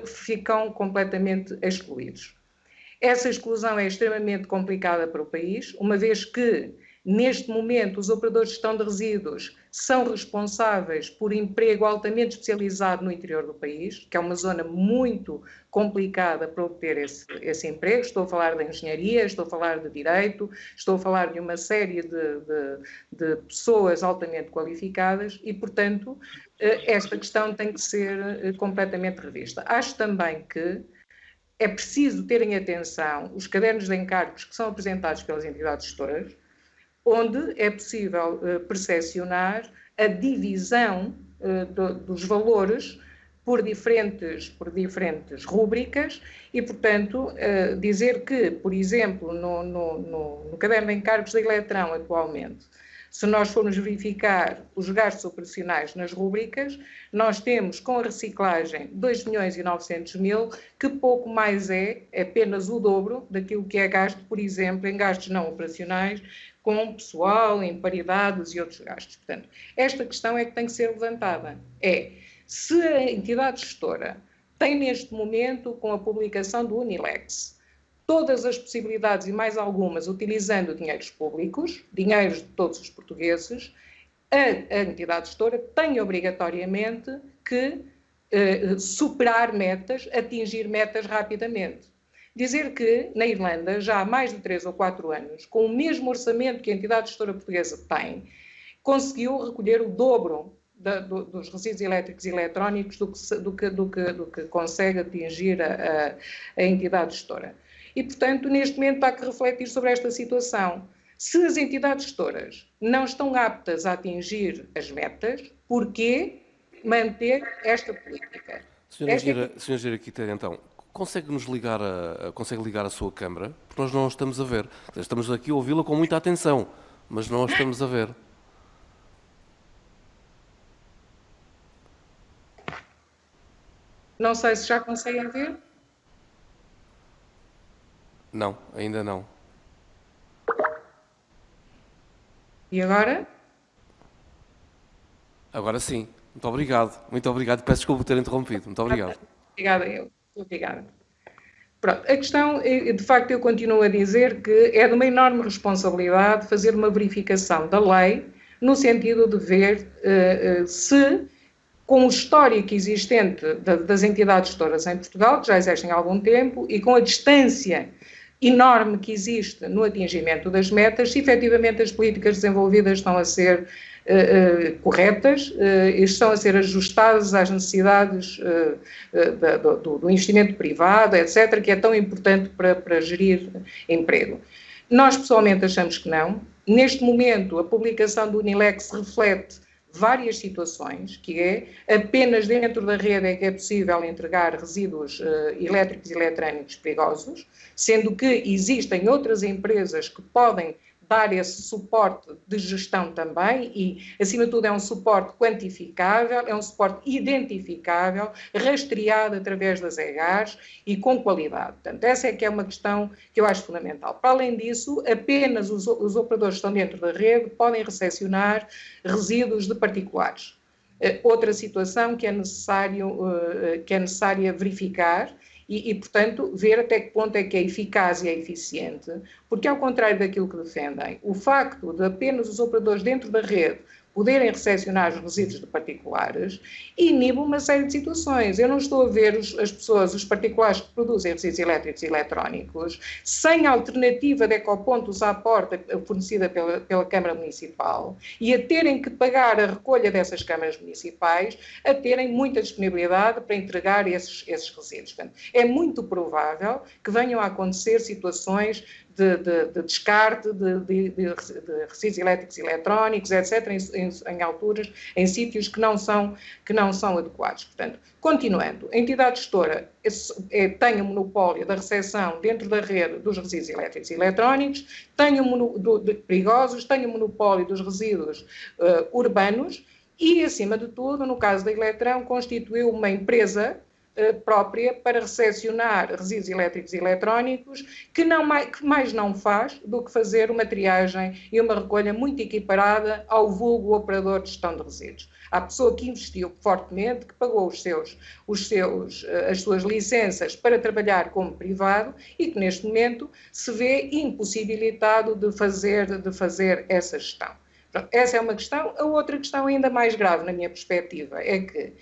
S8: ficam completamente excluídos. Essa exclusão é extremamente complicada para o país, uma vez que, neste momento, os operadores de gestão de resíduos são responsáveis por emprego altamente especializado no interior do país, que é uma zona muito complicada para obter esse emprego. Estou a falar de engenharia, estou a falar de direito, estou a falar de uma série de pessoas altamente qualificadas e, portanto, esta questão tem que ser completamente revista. Acho também que é preciso terem atenção os cadernos de encargos que são apresentados pelas entidades gestoras, onde é possível percepcionar a divisão dos valores por diferentes rúbricas e, portanto, dizer que, por exemplo, no caderno de encargos da Eletrão atualmente, se nós formos verificar os gastos operacionais nas rúbricas, nós temos, com a reciclagem, 2.900.000, que pouco mais é apenas o dobro daquilo que é gasto, por exemplo, em gastos não operacionais, com pessoal, em paridades e outros gastos. Portanto, esta questão é que tem que ser levantada. Se a entidade gestora tem neste momento, com a publicação do Unilex, todas as possibilidades e mais algumas utilizando dinheiros públicos, dinheiros de todos os portugueses, a entidade gestora tem obrigatoriamente que superar metas, atingir metas rapidamente. Dizer que, na Irlanda, já há mais de 3 ou 4 anos, com o mesmo orçamento que a entidade gestora portuguesa tem, conseguiu recolher o dobro dos resíduos elétricos e eletrónicos do que consegue atingir a entidade gestora. E, portanto, neste momento há que refletir sobre esta situação. Se as entidades gestoras não estão aptas a atingir as metas, porquê manter esta política?
S1: Senhora Engenheira Quitéria, então, consegue ligar a sua câmara? Porque nós não a estamos a ver. Estamos aqui a ouvi-la com muita atenção, mas não a estamos a ver.
S8: Não sei se já conseguem ver.
S1: Não, ainda não.
S8: E agora?
S1: Agora sim. Muito obrigado. Muito obrigado. Peço desculpa por ter interrompido. Muito obrigado.
S8: Obrigada. Pronto, a questão, de facto, eu continuo a dizer que é de uma enorme responsabilidade fazer uma verificação da lei, no sentido de ver se, com o histórico existente das entidades gestoras em Portugal, que já existem há algum tempo, e com a distância enorme que existe no atingimento das metas, se efetivamente as políticas desenvolvidas estão a ser corretas e estão a ser ajustadas às necessidades do investimento privado, etc., que é tão importante para gerir emprego. Nós, pessoalmente, achamos que não. Neste momento, a publicação do Unilex reflete várias situações, que é apenas dentro da rede é que é possível entregar resíduos elétricos e eletrónicos perigosos, sendo que existem outras empresas que podem dar esse suporte de gestão também e, acima de tudo, é um suporte quantificável, é um suporte identificável, rastreado através das EGAs e com qualidade. Portanto, essa é que é uma questão que eu acho fundamental. Para além disso, apenas os operadores que estão dentro da rede podem recepcionar resíduos de particulares. Outra situação que é necessária verificar e, portanto, ver até que ponto é que é eficaz e é eficiente, porque, ao contrário daquilo que defendem, o facto de apenas os operadores dentro da rede poderem recepcionar os resíduos de particulares inibe uma série de situações. Eu não estou a ver as pessoas, os particulares que produzem resíduos elétricos e eletrónicos, sem alternativa de ecopontos à porta fornecida pela Câmara Municipal e a terem que pagar a recolha dessas câmaras municipais, a terem muita disponibilidade para entregar esses resíduos. Portanto, é muito provável que venham a acontecer situações de descarte de resíduos elétricos e eletrónicos, etc., em alturas, em sítios que não são adequados. Portanto, continuando, a entidade gestora tem o monopólio da recepção dentro da rede dos resíduos elétricos e eletrónicos, tem perigosos, tem o monopólio dos resíduos urbanos e, acima de tudo, no caso da Eletrão, constituiu uma empresa própria para recepcionar resíduos elétricos e eletrónicos que mais não faz do que fazer uma triagem e uma recolha muito equiparada ao vulgo operador de gestão de resíduos. Há pessoa que investiu fortemente, que pagou as suas licenças para trabalhar como privado e que neste momento se vê impossibilitado de fazer essa gestão. Pronto, essa é uma questão. A outra questão ainda mais grave na minha perspectiva é que,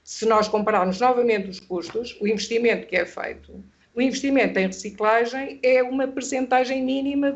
S8: se nós compararmos novamente os custos, o investimento que é feito, o investimento em reciclagem é uma percentagem mínima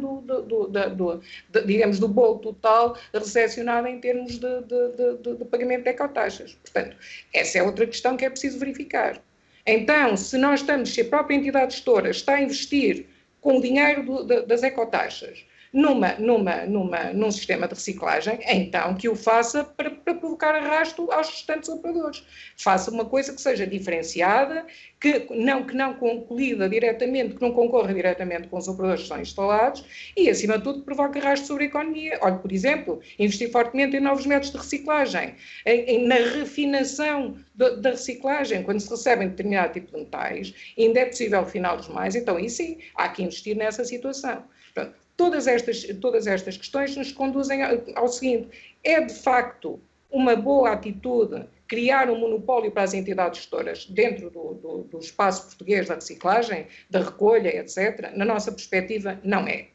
S8: digamos, do bolo total recepcionado em termos de pagamento de ecotaxas. Portanto, essa é outra questão que é preciso verificar. Então, se a própria entidade gestora está a investir com o dinheiro das ecotaxas num sistema de reciclagem, então que o faça para provocar arrasto aos restantes operadores. Faça uma coisa que seja diferenciada, que não concorra diretamente com os operadores que estão instalados e, acima de tudo, provoque arrasto sobre a economia. Olha, por exemplo, investir fortemente em novos métodos de reciclagem, na refinação da reciclagem, quando se recebem determinado tipo de metais, ainda é possível refinar os mais, então aí sim, há que investir nessa situação. Portanto, todas estas questões nos conduzem ao seguinte: é de facto uma boa atitude criar um monopólio para as entidades gestoras dentro do espaço português da reciclagem, da recolha, etc. Na nossa perspectiva, não é.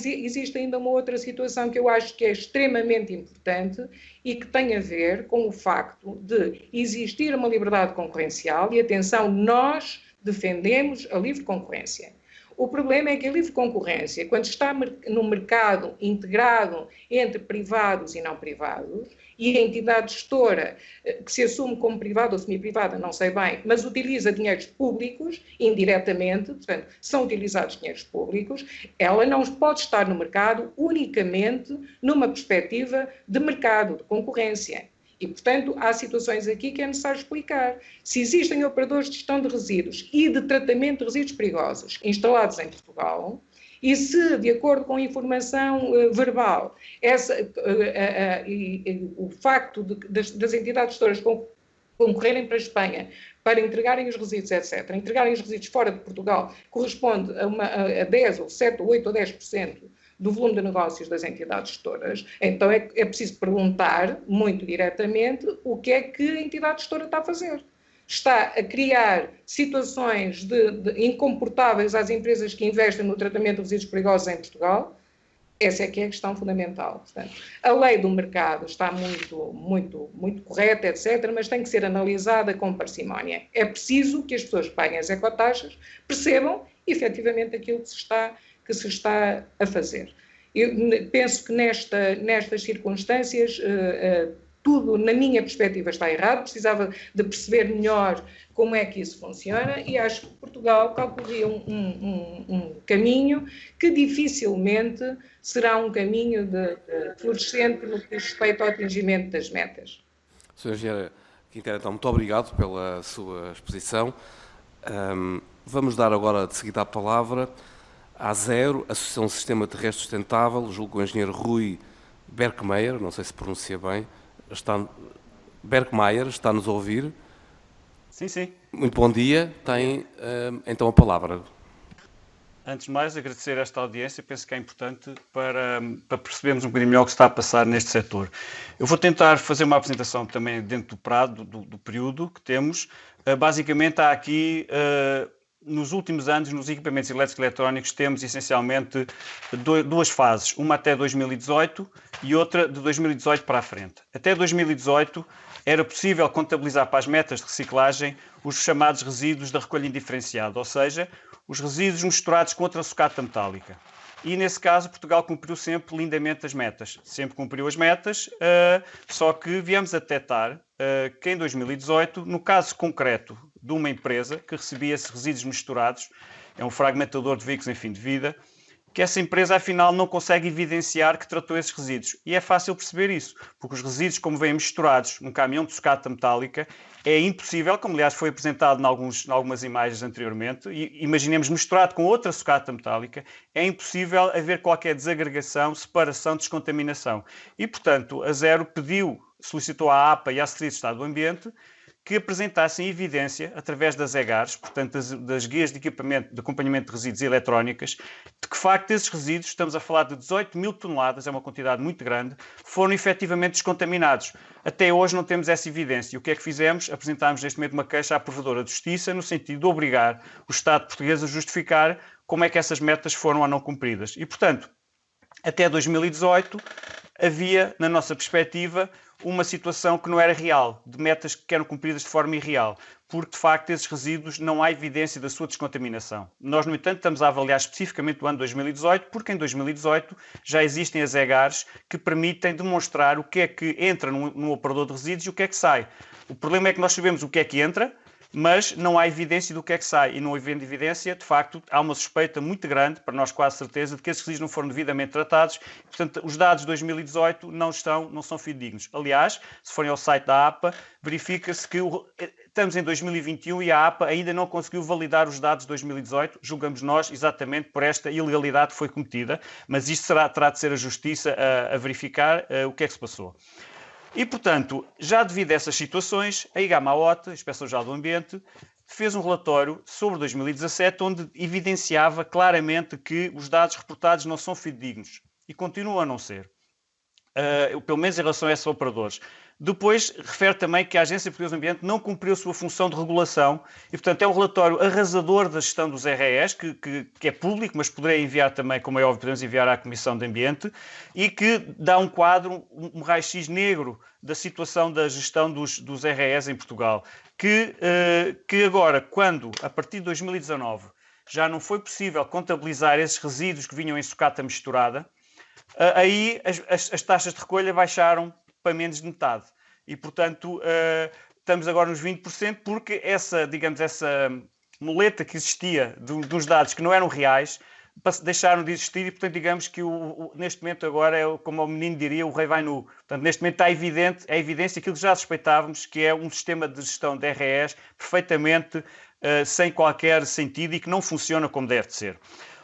S8: Existe ainda uma outra situação que eu acho que é extremamente importante e que tem a ver com o facto de existir uma liberdade concorrencial e, atenção, nós defendemos a livre concorrência. O problema é que a livre concorrência, quando está no mercado integrado entre privados e não privados, e a entidade gestora, que se assume como privada ou semi-privada, não sei bem, mas utiliza dinheiros públicos, indiretamente, portanto, são utilizados dinheiros públicos, ela não pode estar no mercado unicamente numa perspectiva de mercado, de concorrência. E, portanto, há situações aqui que é necessário explicar. Se existem operadores de gestão de resíduos e de tratamento de resíduos perigosos instalados em Portugal, e se, de acordo com a informação verbal, o facto das entidades gestoras concorrerem para a Espanha para entregarem os resíduos, etc., entregarem os resíduos fora de Portugal, corresponde a 10, ou 7, ou 8 ou 10% do volume de negócios das entidades gestoras, então é preciso perguntar, muito diretamente, o que é que a entidade gestora está a fazer. Está a criar situações incomportáveis às empresas que investem no tratamento de resíduos perigosos em Portugal? Essa é que é a questão fundamental. Portanto, a lei do mercado está muito correta, etc., mas tem que ser analisada com parcimónia. É preciso que as pessoas que paguem as ecotaxas percebam, efetivamente, aquilo que se está a fazer. Eu penso que nestas circunstâncias tudo, na minha perspectiva, está errado. Precisava de perceber melhor como é que isso funciona e acho que Portugal calcularia um caminho que dificilmente será um caminho fluorescente no que diz respeito ao atingimento das metas.
S1: Sr. Engenheiro Quintela, então, muito obrigado pela sua exposição. Vamos dar agora de seguida a palavra à ZERO, Associação Sistema Terrestre Sustentável, julgo o engenheiro Rui Berkmeyer, não sei se pronuncia bem, Berkmeyer, está-nos a ouvir?
S9: Sim, sim.
S1: Muito bom dia, tem então a palavra.
S9: Antes de mais, agradecer esta audiência, penso que é importante para percebermos um bocadinho melhor o que se está a passar neste setor. Eu vou tentar fazer uma apresentação também dentro do prazo, do período que temos. Basicamente, há aqui, nos últimos anos, nos equipamentos elétricos e eletrónicos, temos essencialmente duas fases, uma até 2018 e outra de 2018 para a frente. Até 2018 era possível contabilizar para as metas de reciclagem os chamados resíduos da recolha indiferenciada, ou seja, os resíduos misturados com outra sucata metálica. E, nesse caso, Portugal cumpriu sempre lindamente as metas. Sempre cumpriu as metas, só que viemos a detectar que em 2018, no caso concreto de uma empresa que recebia esses resíduos misturados, é um fragmentador de veículos em fim de vida, que essa empresa afinal não consegue evidenciar que tratou esses resíduos. E é fácil perceber isso, porque os resíduos, como vêm misturados num caminhão de sucata metálica, é impossível, como aliás foi apresentado em algumas imagens anteriormente, e imaginemos misturado com outra sucata metálica, é impossível haver qualquer desagregação, separação, descontaminação. E, portanto, a Zero solicitou à APA e à Secretaria de Estado do Ambiente que apresentassem evidência, através das EGARs, portanto das guias de equipamento de acompanhamento de resíduos eletrónicas, de que, de facto, esses resíduos, estamos a falar de 18 mil toneladas, é uma quantidade muito grande, foram efetivamente descontaminados. Até hoje não temos essa evidência. E o que é que fizemos? Apresentámos neste momento uma queixa à Provedora de Justiça, no sentido de obrigar o Estado português a justificar como é que essas metas foram ou não cumpridas. E, portanto, até 2018 havia, na nossa perspectiva, uma situação que não era real, de metas que eram cumpridas de forma irreal, porque, de facto, esses resíduos não há evidência da sua descontaminação. Nós, no entanto, estamos a avaliar especificamente o ano 2018, porque em 2018 já existem as EGARs que permitem demonstrar o que é que entra num operador de resíduos e o que é que sai. O problema é que nós sabemos o que é que entra, mas não há evidência do que é que sai. E não havendo evidência, de facto, há uma suspeita muito grande, para nós quase certeza, de que esses resíduos não foram devidamente tratados. Portanto, os dados de 2018 não são fidedignos. Aliás, se forem ao site da APA, verifica-se que estamos em 2021 e a APA ainda não conseguiu validar os dados de 2018, julgamos nós, exatamente por esta ilegalidade que foi cometida, mas isto terá de ser a Justiça a verificar o que é que se passou. E, portanto, já devido a essas situações, a IGAMA-OT, a Inspeção-Geral do Ambiente, fez um relatório sobre 2017 onde evidenciava claramente que os dados reportados não são fidedignos e continuam a não ser, pelo menos em relação a esses operadores. Depois, refere também que a Agência Portuguesa do Ambiente não cumpriu a sua função de regulação e, portanto, é um relatório arrasador da gestão dos RES, que é público, mas poderei enviar também, como é óbvio, podemos enviar à Comissão de Ambiente, e que dá um quadro, um raio-x negro da situação da gestão dos RES em Portugal, que agora, quando, a partir de 2019, já não foi possível contabilizar esses resíduos que vinham em sucata misturada, aí as taxas de recolha baixaram para menos de metade. E, portanto, estamos agora nos 20%, porque essa muleta que existia dos dados que não eram reais, deixaram de existir e, portanto, digamos que neste momento agora, como o menino diria, o rei vai nu. Portanto, neste momento está evidente, é evidência aquilo que já suspeitávamos, que é um sistema de gestão de RES perfeitamente sem qualquer sentido e que não funciona como deve de ser.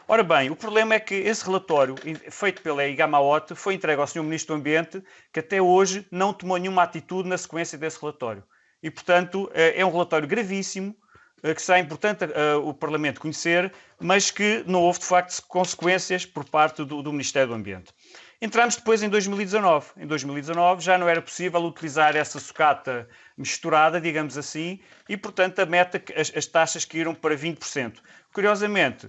S9: Ora bem, o problema é que esse relatório, feito pela IGAMA-OT, foi entregue ao Sr. Ministro do Ambiente, que até hoje não tomou nenhuma atitude na sequência desse relatório. E, portanto, é um relatório gravíssimo, que será importante o Parlamento conhecer, mas que não houve, de facto, consequências por parte do Ministério do Ambiente. Entramos depois em 2019. Em 2019 já não era possível utilizar essa sucata misturada, digamos assim, e, portanto, a meta, as taxas caíram para 20%. Curiosamente,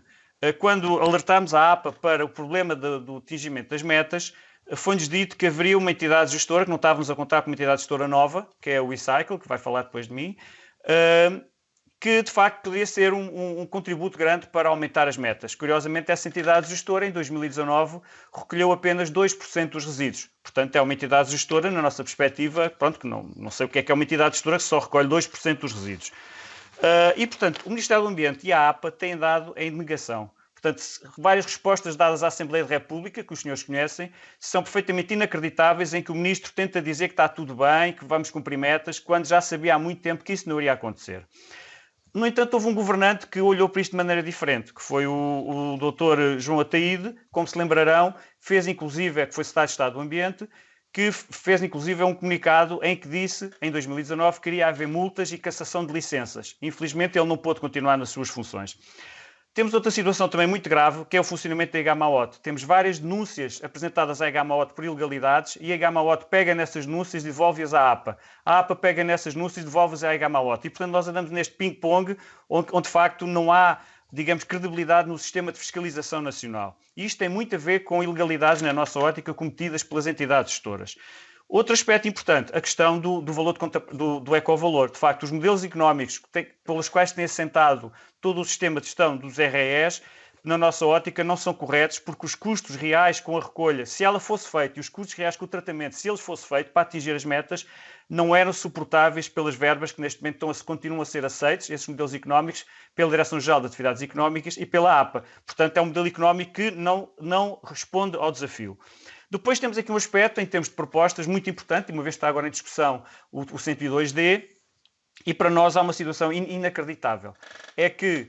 S9: quando alertámos a APA para o problema do atingimento das metas, foi-nos dito que haveria uma entidade gestora, que não estávamos a contar com uma entidade gestora nova, que é o eCycle, que vai falar depois de mim, que de facto poderia ser um contributo grande para aumentar as metas. Curiosamente, essa entidade gestora, em 2019, recolheu apenas 2% dos resíduos. Portanto, é uma entidade gestora, na nossa perspectiva, pronto, que não sei o que é uma entidade gestora que só recolhe 2% dos resíduos. E, portanto, o Ministério do Ambiente e a APA têm dado em negação. Portanto, várias respostas dadas à Assembleia da República, que os senhores conhecem, são perfeitamente inacreditáveis, em que o Ministro tenta dizer que está tudo bem, que vamos cumprir metas, quando já sabia há muito tempo que isso não iria acontecer. No entanto, houve um governante que olhou para isto de maneira diferente, que foi o Dr. João Ataíde, como se lembrarão, fez inclusive, que foi Secretário de Estado do Ambiente, que fez inclusive um comunicado em que disse, em 2019, que iria haver multas e cassação de licenças. Infelizmente, ele não pôde continuar nas suas funções. Temos outra situação também muito grave, que é o funcionamento da IGAMA-OT. Temos várias denúncias apresentadas à IGAMA-OT por ilegalidades e a IGAMA-OT pega nessas denúncias e devolve-as à APA. A APA pega nessas denúncias e devolve-as à IGAMA-OT. E, portanto, nós andamos neste ping-pong onde, de facto, não há, digamos, credibilidade no sistema de fiscalização nacional. E isto tem muito a ver com ilegalidades, na nossa ótica, cometidas pelas entidades gestoras. Outro aspecto importante, a questão do valor do ecovalor. De facto, os modelos económicos pelos quais tem assentado todo o sistema de gestão dos RES na nossa ótica, não são corretos, porque os custos reais com a recolha, se ela fosse feita, e os custos reais com o tratamento, se eles fossem feitos para atingir as metas, não eram suportáveis pelas verbas que neste momento continuam a ser aceitos, esses modelos económicos, pela Direção-Geral de Atividades Económicas e pela APA. Portanto, é um modelo económico que não responde ao desafio. Depois temos aqui um aspecto, em termos de propostas, muito importante, e uma vez está agora em discussão o 102D, e para nós há uma situação inacreditável. É que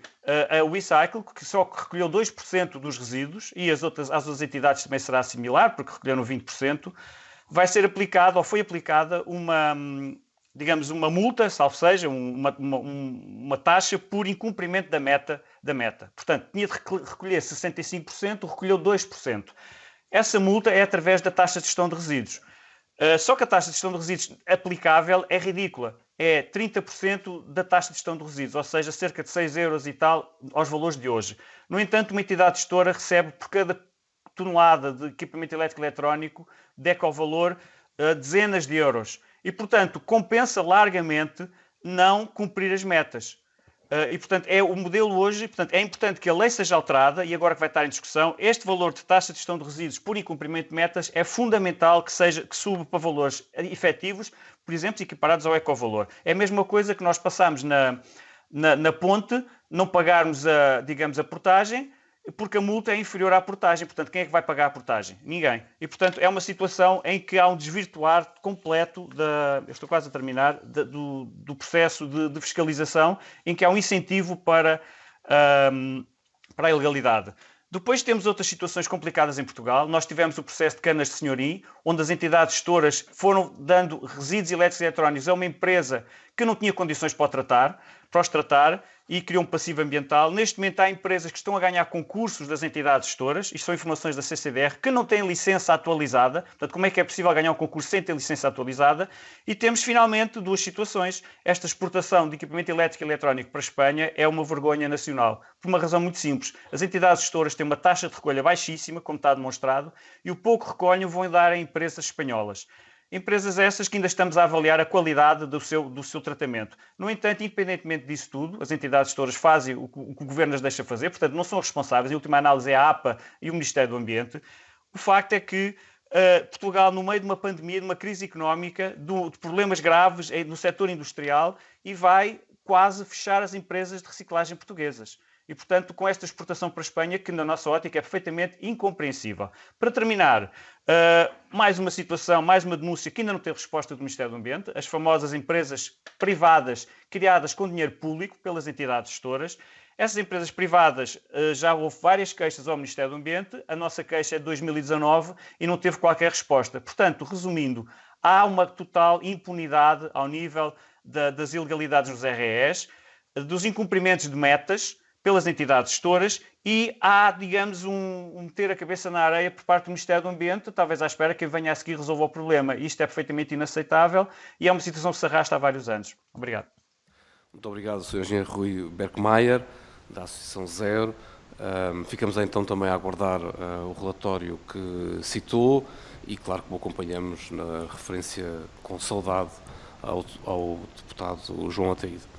S9: a WeCycle, que só recolheu 2% dos resíduos, e às outras entidades também será similar, porque recolheram 20%, vai ser aplicada, ou foi aplicada, uma multa, salvo seja, uma taxa por incumprimento da meta. Portanto, tinha de recolher 65%, recolheu 2%. Essa multa é através da taxa de gestão de resíduos. Só que a taxa de gestão de resíduos aplicável é ridícula. É 30% da taxa de gestão de resíduos, ou seja, cerca de 6 euros e tal aos valores de hoje. No entanto, uma entidade gestora recebe por cada tonelada de equipamento elétrico e eletrónico de ecovalor dezenas de euros. E, portanto, compensa largamente não cumprir as metas. E, portanto, é o modelo hoje, portanto, é importante que a lei seja alterada, e agora que vai estar em discussão, este valor de taxa de gestão de resíduos por incumprimento de metas é fundamental que suba para valores efetivos, por exemplo, equiparados ao ecovalor. É a mesma coisa que nós passamos na ponte, não pagarmos a portagem, porque a multa é inferior à portagem. Portanto, quem é que vai pagar a portagem? Ninguém. E, portanto, é uma situação em que há um desvirtuar completo, eu estou quase a terminar, do processo de fiscalização, em que há um incentivo para a ilegalidade. Depois temos outras situações complicadas em Portugal. Nós tivemos o processo de canas de senhorio, onde as entidades gestoras foram dando resíduos elétricos e eletrónicos a uma empresa que não tinha condições para os tratar, e criou um passivo ambiental. Neste momento há empresas que estão a ganhar concursos das entidades gestoras, isto são informações da CCDR, que não têm licença atualizada. Portanto, como é que é possível ganhar um concurso sem ter licença atualizada? E temos, finalmente, duas situações. Esta exportação de equipamento elétrico e eletrónico para a Espanha é uma vergonha nacional, por uma razão muito simples. As entidades gestoras têm uma taxa de recolha baixíssima, como está demonstrado, e o pouco recolhem vão dar a empresas espanholas. Empresas essas que ainda estamos a avaliar a qualidade do seu tratamento. No entanto, independentemente disso tudo, as entidades gestoras fazem o que o Governo as deixa fazer, portanto não são responsáveis, em última análise é a APA e o Ministério do Ambiente. O facto é que Portugal, no meio de uma pandemia, de uma crise económica, de problemas graves no setor industrial, e vai quase fechar as empresas de reciclagem portuguesas. E, portanto, com esta exportação para a Espanha, que na nossa ótica é perfeitamente incompreensível. Para terminar, mais uma situação, mais uma denúncia que ainda não teve resposta do Ministério do Ambiente, as famosas empresas privadas criadas com dinheiro público pelas entidades gestoras. Essas empresas privadas, já houve várias queixas ao Ministério do Ambiente, a nossa queixa é de 2019 e não teve qualquer resposta. Portanto, resumindo, há uma total impunidade ao nível das ilegalidades nos RES, dos incumprimentos de metas pelas entidades gestoras, e há, digamos, meter a cabeça na areia por parte do Ministério do Ambiente, talvez à espera que quem venha a seguir resolva o problema. Isto é perfeitamente inaceitável e é uma situação que se arrasta há vários anos. Obrigado.
S1: Muito obrigado, Sr. Engenheiro Rui Berkmayer, da Associação Zero. Ficamos então também a aguardar o relatório que citou e, claro, que o acompanhamos na referência com saudade ao deputado João Ataíde.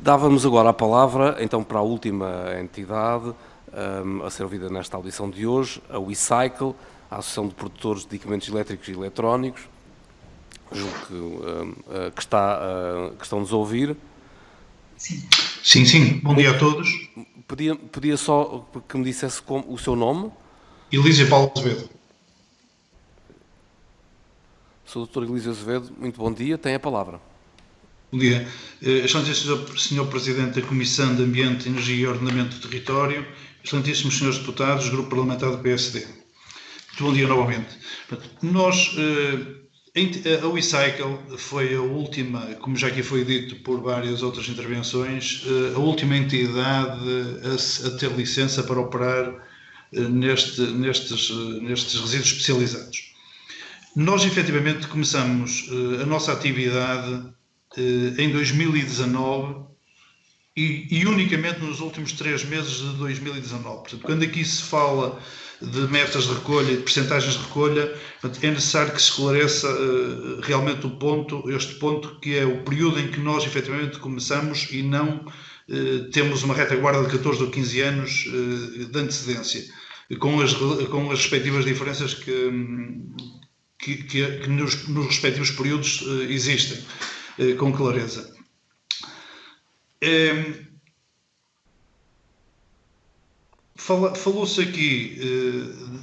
S1: Dávamos agora a palavra, então, para a última entidade a ser ouvida nesta audição de hoje, a WeCycle, a Associação de Produtores de Equipamentos Elétricos e Eletrónicos. Julgo que estão-nos a ouvir.
S10: Sim. Bom dia a todos.
S1: Podia só que me dissesse o seu nome?
S10: Elísio Paulo Azevedo.
S1: Sou o Dr. Elísio Azevedo. Muito bom dia. Tem a palavra.
S10: Bom dia. Excelentíssimo Sr. Presidente da Comissão de Ambiente, Energia e Ordenamento do Território, excelentíssimos Srs. Deputados do Grupo Parlamentar do PSD. Muito bom dia novamente. A WeCycle foi a última, como já aqui foi dito por várias outras intervenções, a última entidade a ter licença para operar nestes resíduos especializados. Nós, efetivamente, começamos a nossa atividade em 2019 e unicamente nos últimos 3 meses de 2019. Portanto, quando aqui se fala de metas de recolha e de percentagens de recolha, é necessário que se esclareça realmente este ponto, que é o período em que nós efetivamente começamos e não temos uma retaguarda de 14 ou 15 anos de antecedência, com as respectivas diferenças que nos respectivos períodos existem, com clareza. Falou-se aqui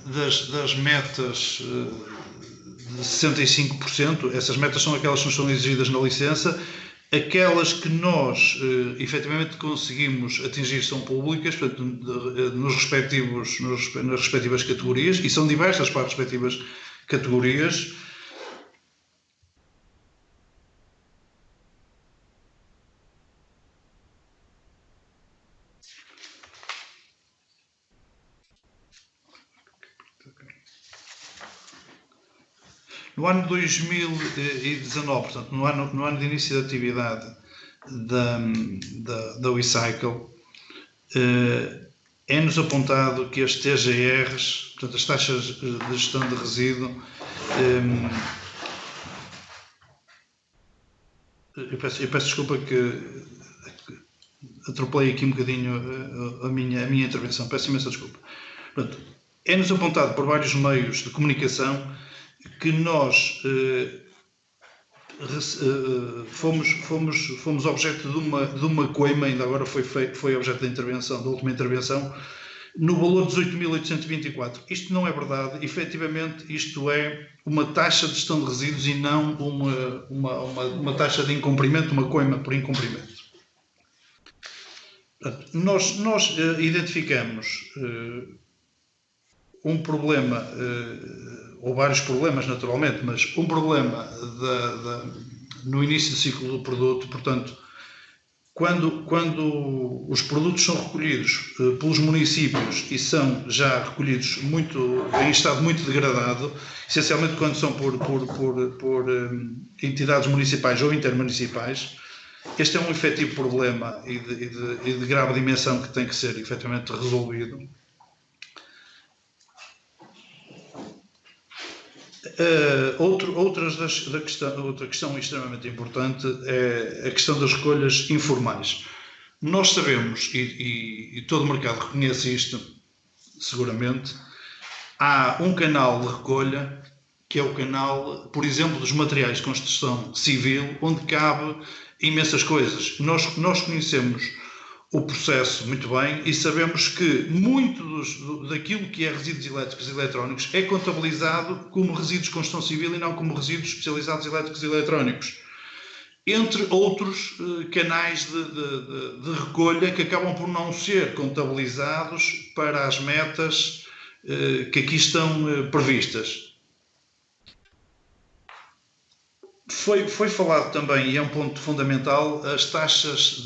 S10: das metas de 65%, essas metas são aquelas que nos são exigidas na licença. Aquelas que nós efetivamente conseguimos atingir são públicas, portanto, nas respectivas categorias, e são diversas para as respectivas categorias. No ano 2019, portanto, no ano de início da atividade da WeCycle, é-nos apontado que as TGRs, portanto, as taxas de gestão de resíduo, eu peço desculpa que atropelei aqui um bocadinho a minha intervenção, peço imensa desculpa. Portanto, é-nos apontado por vários meios de comunicação que nós fomos objeto de uma coima, ainda agora foi objeto da última intervenção, no valor de 18.824. Isto não é verdade. Efetivamente, isto é uma taxa de gestão de resíduos e não uma taxa de incumprimento, uma coima por incumprimento. Portanto, nós identificamos um problema, ou vários problemas naturalmente, mas um problema no início do ciclo do produto. Portanto, quando os produtos são recolhidos pelos municípios e são já recolhidos em estado muito degradado, essencialmente quando são por entidades municipais ou intermunicipais, este é um efetivo problema e de grave dimensão que tem que ser efetivamente resolvido. Outra questão extremamente importante é a questão das recolhas informais. Nós sabemos, e todo o mercado reconhece isto, seguramente, há um canal de recolha, que é o canal, por exemplo, dos materiais de construção civil, onde cabe imensas coisas. Nós conhecemos o processo muito bem e sabemos que muito daquilo que é resíduos elétricos e eletrónicos é contabilizado como resíduos de construção civil e não como resíduos especializados elétricos e eletrónicos. Entre outros canais de recolha que acabam por não ser contabilizados para as metas que aqui estão previstas. Foi falado também, e é um ponto fundamental, as taxas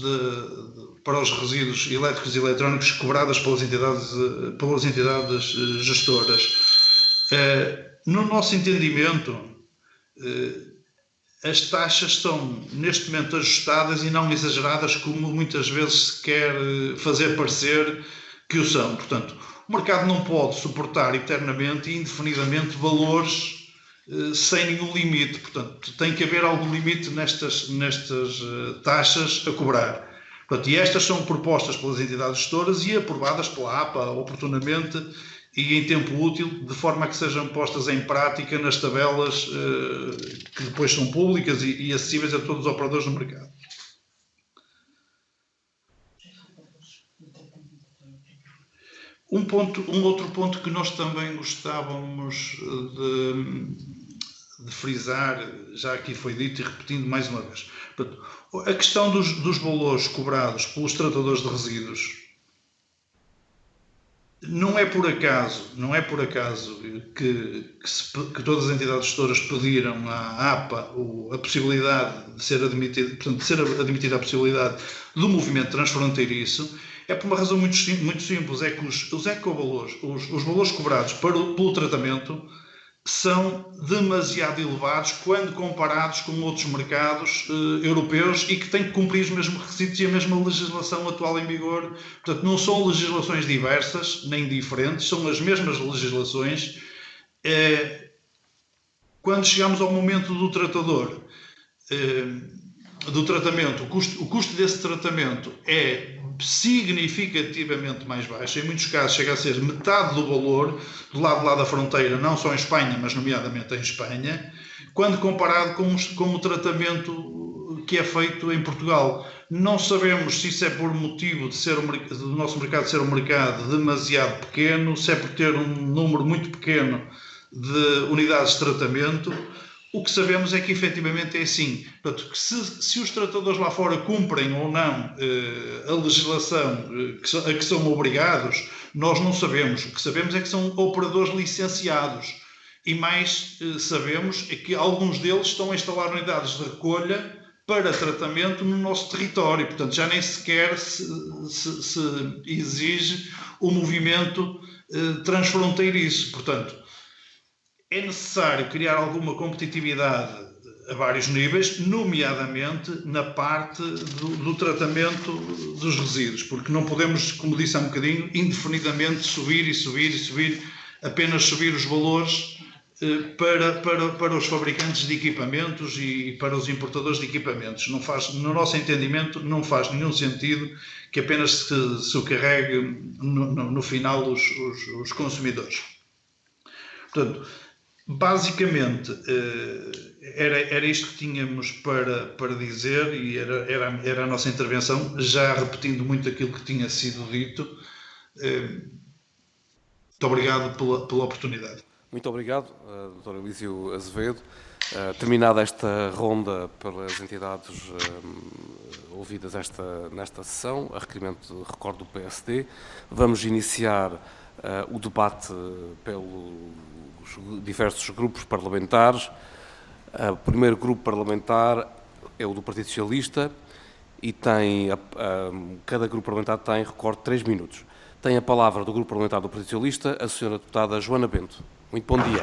S10: para os resíduos elétricos e eletrónicos cobradas pelas entidades gestoras. No nosso entendimento, as taxas estão neste momento ajustadas e não exageradas como muitas vezes se quer fazer parecer que o são. Portanto, o mercado não pode suportar eternamente e indefinidamente valores sem nenhum limite. Portanto, tem que haver algum limite nestas taxas a cobrar. Portanto, e estas são propostas pelas entidades gestoras e aprovadas pela APA oportunamente e em tempo útil, de forma a que sejam postas em prática nas tabelas que depois são públicas e acessíveis a todos os operadores do mercado. Um outro ponto que nós também gostávamos de frisar, já aqui foi dito e repetindo mais uma vez. Portanto, a questão dos valores cobrados pelos tratadores de resíduos não é por acaso que todas as entidades gestoras pediram à APA a possibilidade de ser admitida a possibilidade do movimento transfronteiriço. É por uma razão muito simples, é que os ecovalores, os valores cobrados pelo tratamento são demasiado elevados quando comparados com outros mercados europeus e que têm que cumprir os mesmos requisitos e a mesma legislação atual em vigor. Portanto, não são legislações diversas nem diferentes, são as mesmas legislações. Quando chegamos ao momento do tratador do tratamento, o custo desse tratamento é significativamente mais baixo, em muitos casos chega a ser metade do valor do lado de lá da fronteira, não só em Espanha, mas nomeadamente em Espanha, quando comparado com o tratamento que é feito em Portugal. Não sabemos se isso é por motivo de ser do nosso mercado ser um mercado demasiado pequeno, se é por ter um número muito pequeno de unidades de tratamento. O que sabemos é que efetivamente é assim. Portanto, que se os tratadores lá fora cumprem ou não a legislação a que são obrigados, nós não sabemos. O que sabemos é que são operadores licenciados. E mais sabemos é que alguns deles estão a instalar unidades de recolha para tratamento no nosso território. Portanto, já nem sequer se exige o movimento transfronteiriço. Portanto, é necessário criar alguma competitividade a vários níveis, nomeadamente na parte do tratamento dos resíduos, porque não podemos, como disse há um bocadinho, indefinidamente subir, apenas subir os valores para os fabricantes de equipamentos e para os importadores de equipamentos. Não faz, no nosso entendimento, não faz nenhum sentido que apenas se o carregue no final os consumidores. Portanto, basicamente, era isto que tínhamos para dizer e era a nossa intervenção, já repetindo muito aquilo que tinha sido dito. Muito obrigado pela oportunidade.
S1: Muito obrigado, Dr. Elísio Azevedo. Terminada esta ronda pelas entidades ouvidas nesta sessão, a requerimento de recordo do PSD, vamos iniciar o debate pelos diversos grupos parlamentares. O primeiro grupo parlamentar é o do Partido Socialista e cada grupo parlamentar tem recorde de 3 minutos. Tem a palavra do grupo parlamentar do Partido Socialista a senhora deputada Joana Bento. Muito bom dia.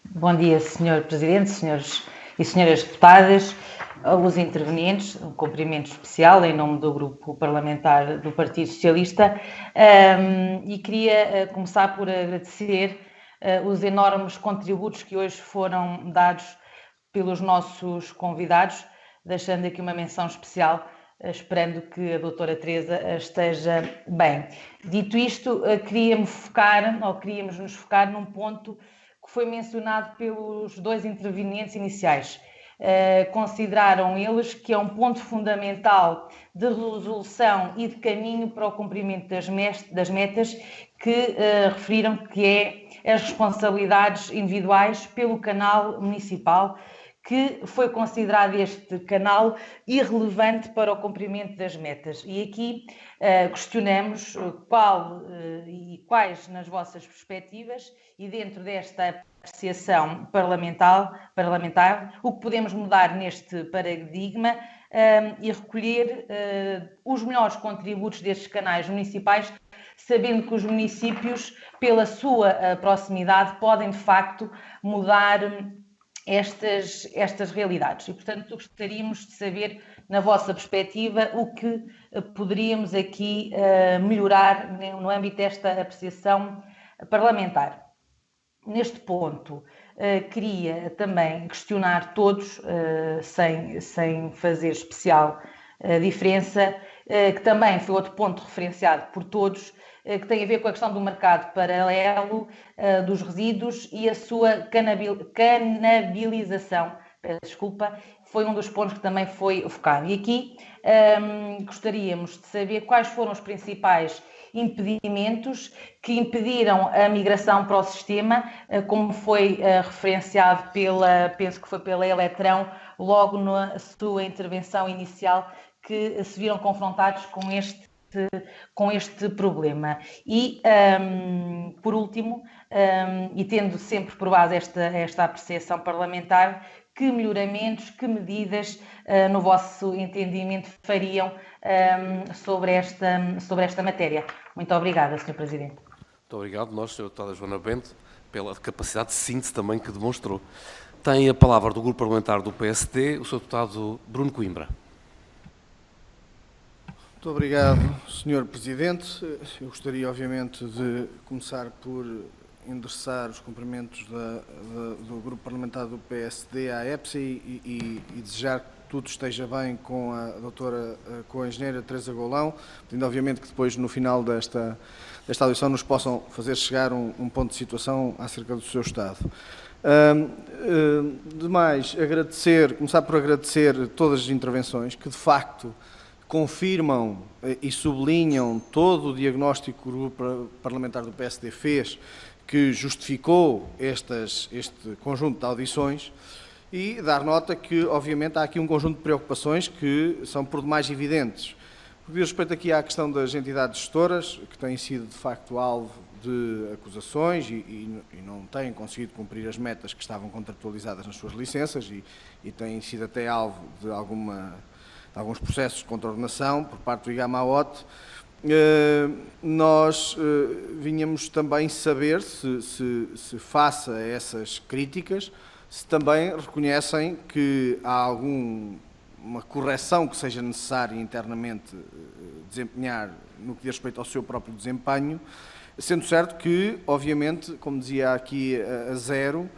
S11: Bom dia, Sr. Presidente, senhores e senhoras deputadas, aos intervenientes, um cumprimento especial em nome do grupo parlamentar do Partido Socialista, e queria começar por agradecer os enormes contributos que hoje foram dados pelos nossos convidados, deixando aqui uma menção especial, esperando que a doutora Teresa esteja bem. Dito isto, queríamos nos focar num ponto que foi mencionado pelos 2 intervenientes iniciais. Consideraram eles que é um ponto fundamental de resolução e de caminho para o cumprimento das metas que referiram que é as responsabilidades individuais pelo canal municipal, que foi considerado este canal irrelevante para o cumprimento das metas. E aqui questionamos quais, nas vossas perspectivas e dentro desta apreciação parlamentar, o que podemos mudar neste paradigma e recolher os melhores contributos destes canais municipais, sabendo que os municípios, pela sua proximidade, podem de facto mudar estas realidades. E, portanto, gostaríamos de saber, na vossa perspectiva, o que poderíamos aqui melhorar no âmbito desta apreciação parlamentar. Neste ponto, queria também questionar todos, sem fazer especial diferença, que também foi outro ponto referenciado por todos, que tem a ver com a questão do mercado paralelo dos resíduos e a sua canabilização. Desculpa, foi um dos pontos que também foi focado. E aqui gostaríamos de saber quais foram os principais impedimentos que impediram a migração para o sistema, como foi referenciado penso que foi pela Eletrão, logo na sua intervenção inicial, que se viram confrontados com este problema. E, por último, e tendo sempre por base esta apreciação parlamentar, que melhoramentos, que medidas, no vosso entendimento, fariam sobre esta matéria? Muito obrigada, Sr. Presidente.
S1: Muito obrigado, nós, Sra. Deputada Joana Bento, pela capacidade de síntese também que demonstrou. Tem a palavra do grupo parlamentar do PSD, o Sr. Deputado Bruno Coimbra.
S2: Muito obrigado, Sr. Presidente. Eu gostaria, obviamente, de começar por endereçar os cumprimentos do Grupo Parlamentar do PSD à EPSA e desejar tudo esteja bem com com a engenheira Teresa Golão, pedindo obviamente que depois no final desta audição nos possam fazer chegar um ponto de situação acerca do seu estado. Demais, começar por agradecer todas as intervenções que de facto confirmam e sublinham todo o diagnóstico que o grupo parlamentar do PSD fez, que justificou este conjunto de audições, e dar nota que, obviamente, há aqui um conjunto de preocupações que são por demais evidentes. Por respeito aqui à questão das entidades gestoras, que têm sido, de facto, alvo de acusações e não têm conseguido cumprir as metas que estavam contratualizadas nas suas licenças e têm sido até alvo de alguns processos de contraordenação por parte do IGAMAOT, nós vinhamos também saber se face a essas críticas, se também reconhecem que há alguma correção que seja necessária internamente desempenhar no que diz respeito ao seu próprio desempenho, sendo certo que, obviamente, como dizia aqui a Zero,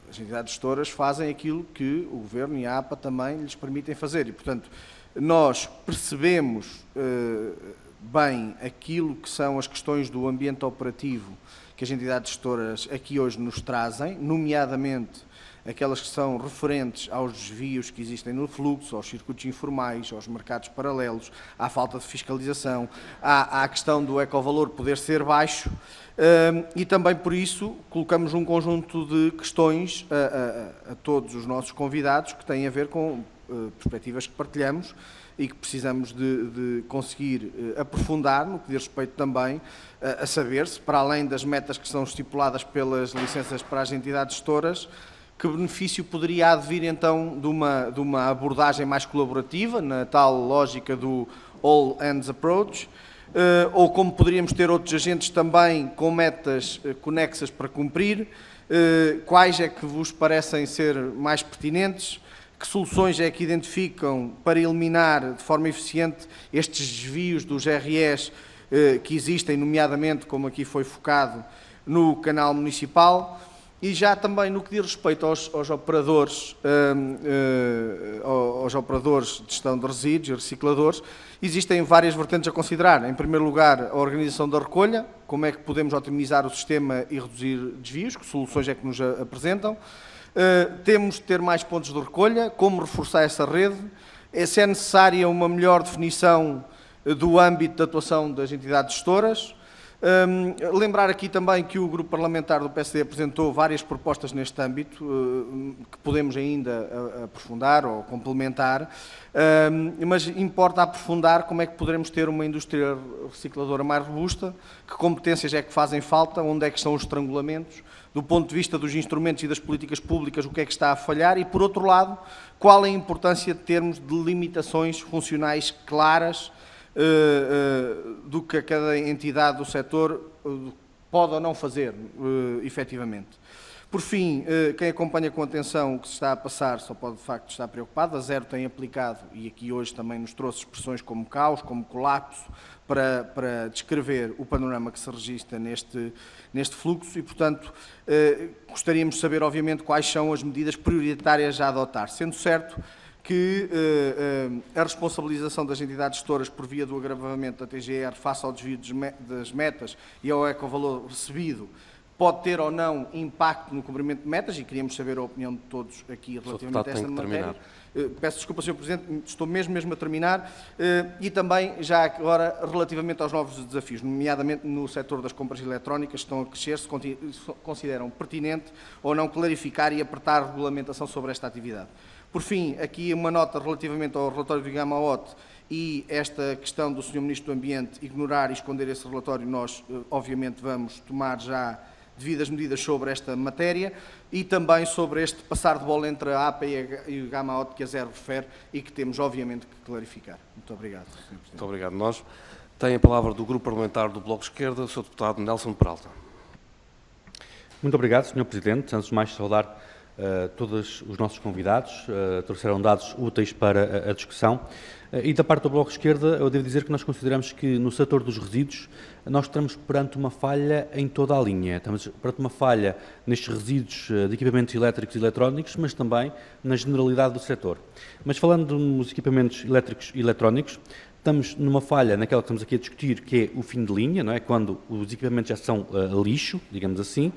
S2: as entidades gestoras fazem aquilo que o Governo e a APA também lhes permitem fazer e, portanto, nós percebemos bem aquilo que são as questões do ambiente operativo que as entidades gestoras aqui hoje nos trazem, nomeadamente aquelas que são referentes aos desvios que existem no fluxo, aos circuitos informais, aos mercados paralelos, à falta de fiscalização, à questão do ecovalor poder ser baixo, e também por isso colocamos um conjunto de questões a todos os nossos convidados que têm a ver com perspectivas que partilhamos e que precisamos de conseguir aprofundar no que diz respeito também a saber se, para além das metas que são estipuladas pelas licenças para as entidades gestoras, que benefício poderia advir então de uma abordagem mais colaborativa, na tal lógica do all hands approach, ou como poderíamos ter outros agentes também com metas conexas para cumprir, quais é que vos parecem ser mais pertinentes, que soluções é que identificam para eliminar de forma eficiente estes desvios dos REs que existem, nomeadamente, como aqui foi focado, no canal municipal, e já também no que diz respeito aos operadores de gestão de resíduos e recicladores, existem várias vertentes a considerar. Em primeiro lugar, a organização da recolha, como é que podemos otimizar o sistema e reduzir desvios, que soluções é que nos apresentam. Temos de ter mais pontos de recolha, como reforçar essa rede, se é necessária uma melhor definição do âmbito de atuação das entidades gestoras. Lembrar aqui também que o Grupo Parlamentar do PSD apresentou várias propostas neste âmbito, que podemos ainda aprofundar ou complementar, mas importa aprofundar como é que poderemos ter uma indústria recicladora mais robusta, que competências é que fazem falta, onde é que estão os estrangulamentos, do ponto de vista dos instrumentos e das políticas públicas, o que é que está a falhar e, por outro lado, qual é a importância de termos delimitações funcionais claras do que cada entidade do setor pode ou não fazer, efetivamente. Por fim, quem acompanha com atenção o que se está a passar só pode, de facto, estar preocupado. A Zero tem aplicado, e aqui hoje também nos trouxe expressões como caos, como colapso, para descrever o panorama que se registra neste fluxo e, portanto, gostaríamos de saber, obviamente, quais são as medidas prioritárias a adotar, sendo certo que a responsabilização das entidades gestoras por via do agravamento da TGR face ao desvio das metas e ao ecovalor recebido pode ter ou não impacto no cumprimento de metas, e queríamos saber a opinião de todos aqui relativamente a esta matéria. Peço desculpa, Sr. Presidente, estou mesmo a terminar, e também já agora relativamente aos novos desafios, nomeadamente no setor das compras eletrónicas, estão a crescer, se consideram pertinente ou não clarificar e apertar a regulamentação sobre esta atividade. Por fim, aqui uma nota relativamente ao relatório do IGAMAOT e esta questão do Sr. Ministro do Ambiente ignorar e esconder esse relatório, nós obviamente vamos tomar já devidas medidas sobre esta matéria e também sobre este passar de bola entre a APA e o IGAMAOT que a Zero refere e que temos obviamente que clarificar. Muito obrigado, Sr. Presidente.
S1: Muito obrigado. Nós tem a palavra do Grupo Parlamentar do Bloco de Esquerda, o Sr. Deputado Nelson Peralta.
S12: Muito obrigado, Sr. Presidente. Antes de mais, saudar todos os nossos convidados, trouxeram dados úteis para a discussão. E da parte do Bloco de Esquerda, eu devo dizer que nós consideramos que no setor dos resíduos nós estamos perante uma falha em toda a linha. Estamos perante uma falha nestes resíduos de equipamentos elétricos e eletrónicos, mas também na generalidade do setor. Mas falando nos equipamentos elétricos e eletrónicos, estamos numa falha naquela que estamos aqui a discutir, que é o fim de linha, não é? Quando os equipamentos já são lixo, digamos assim,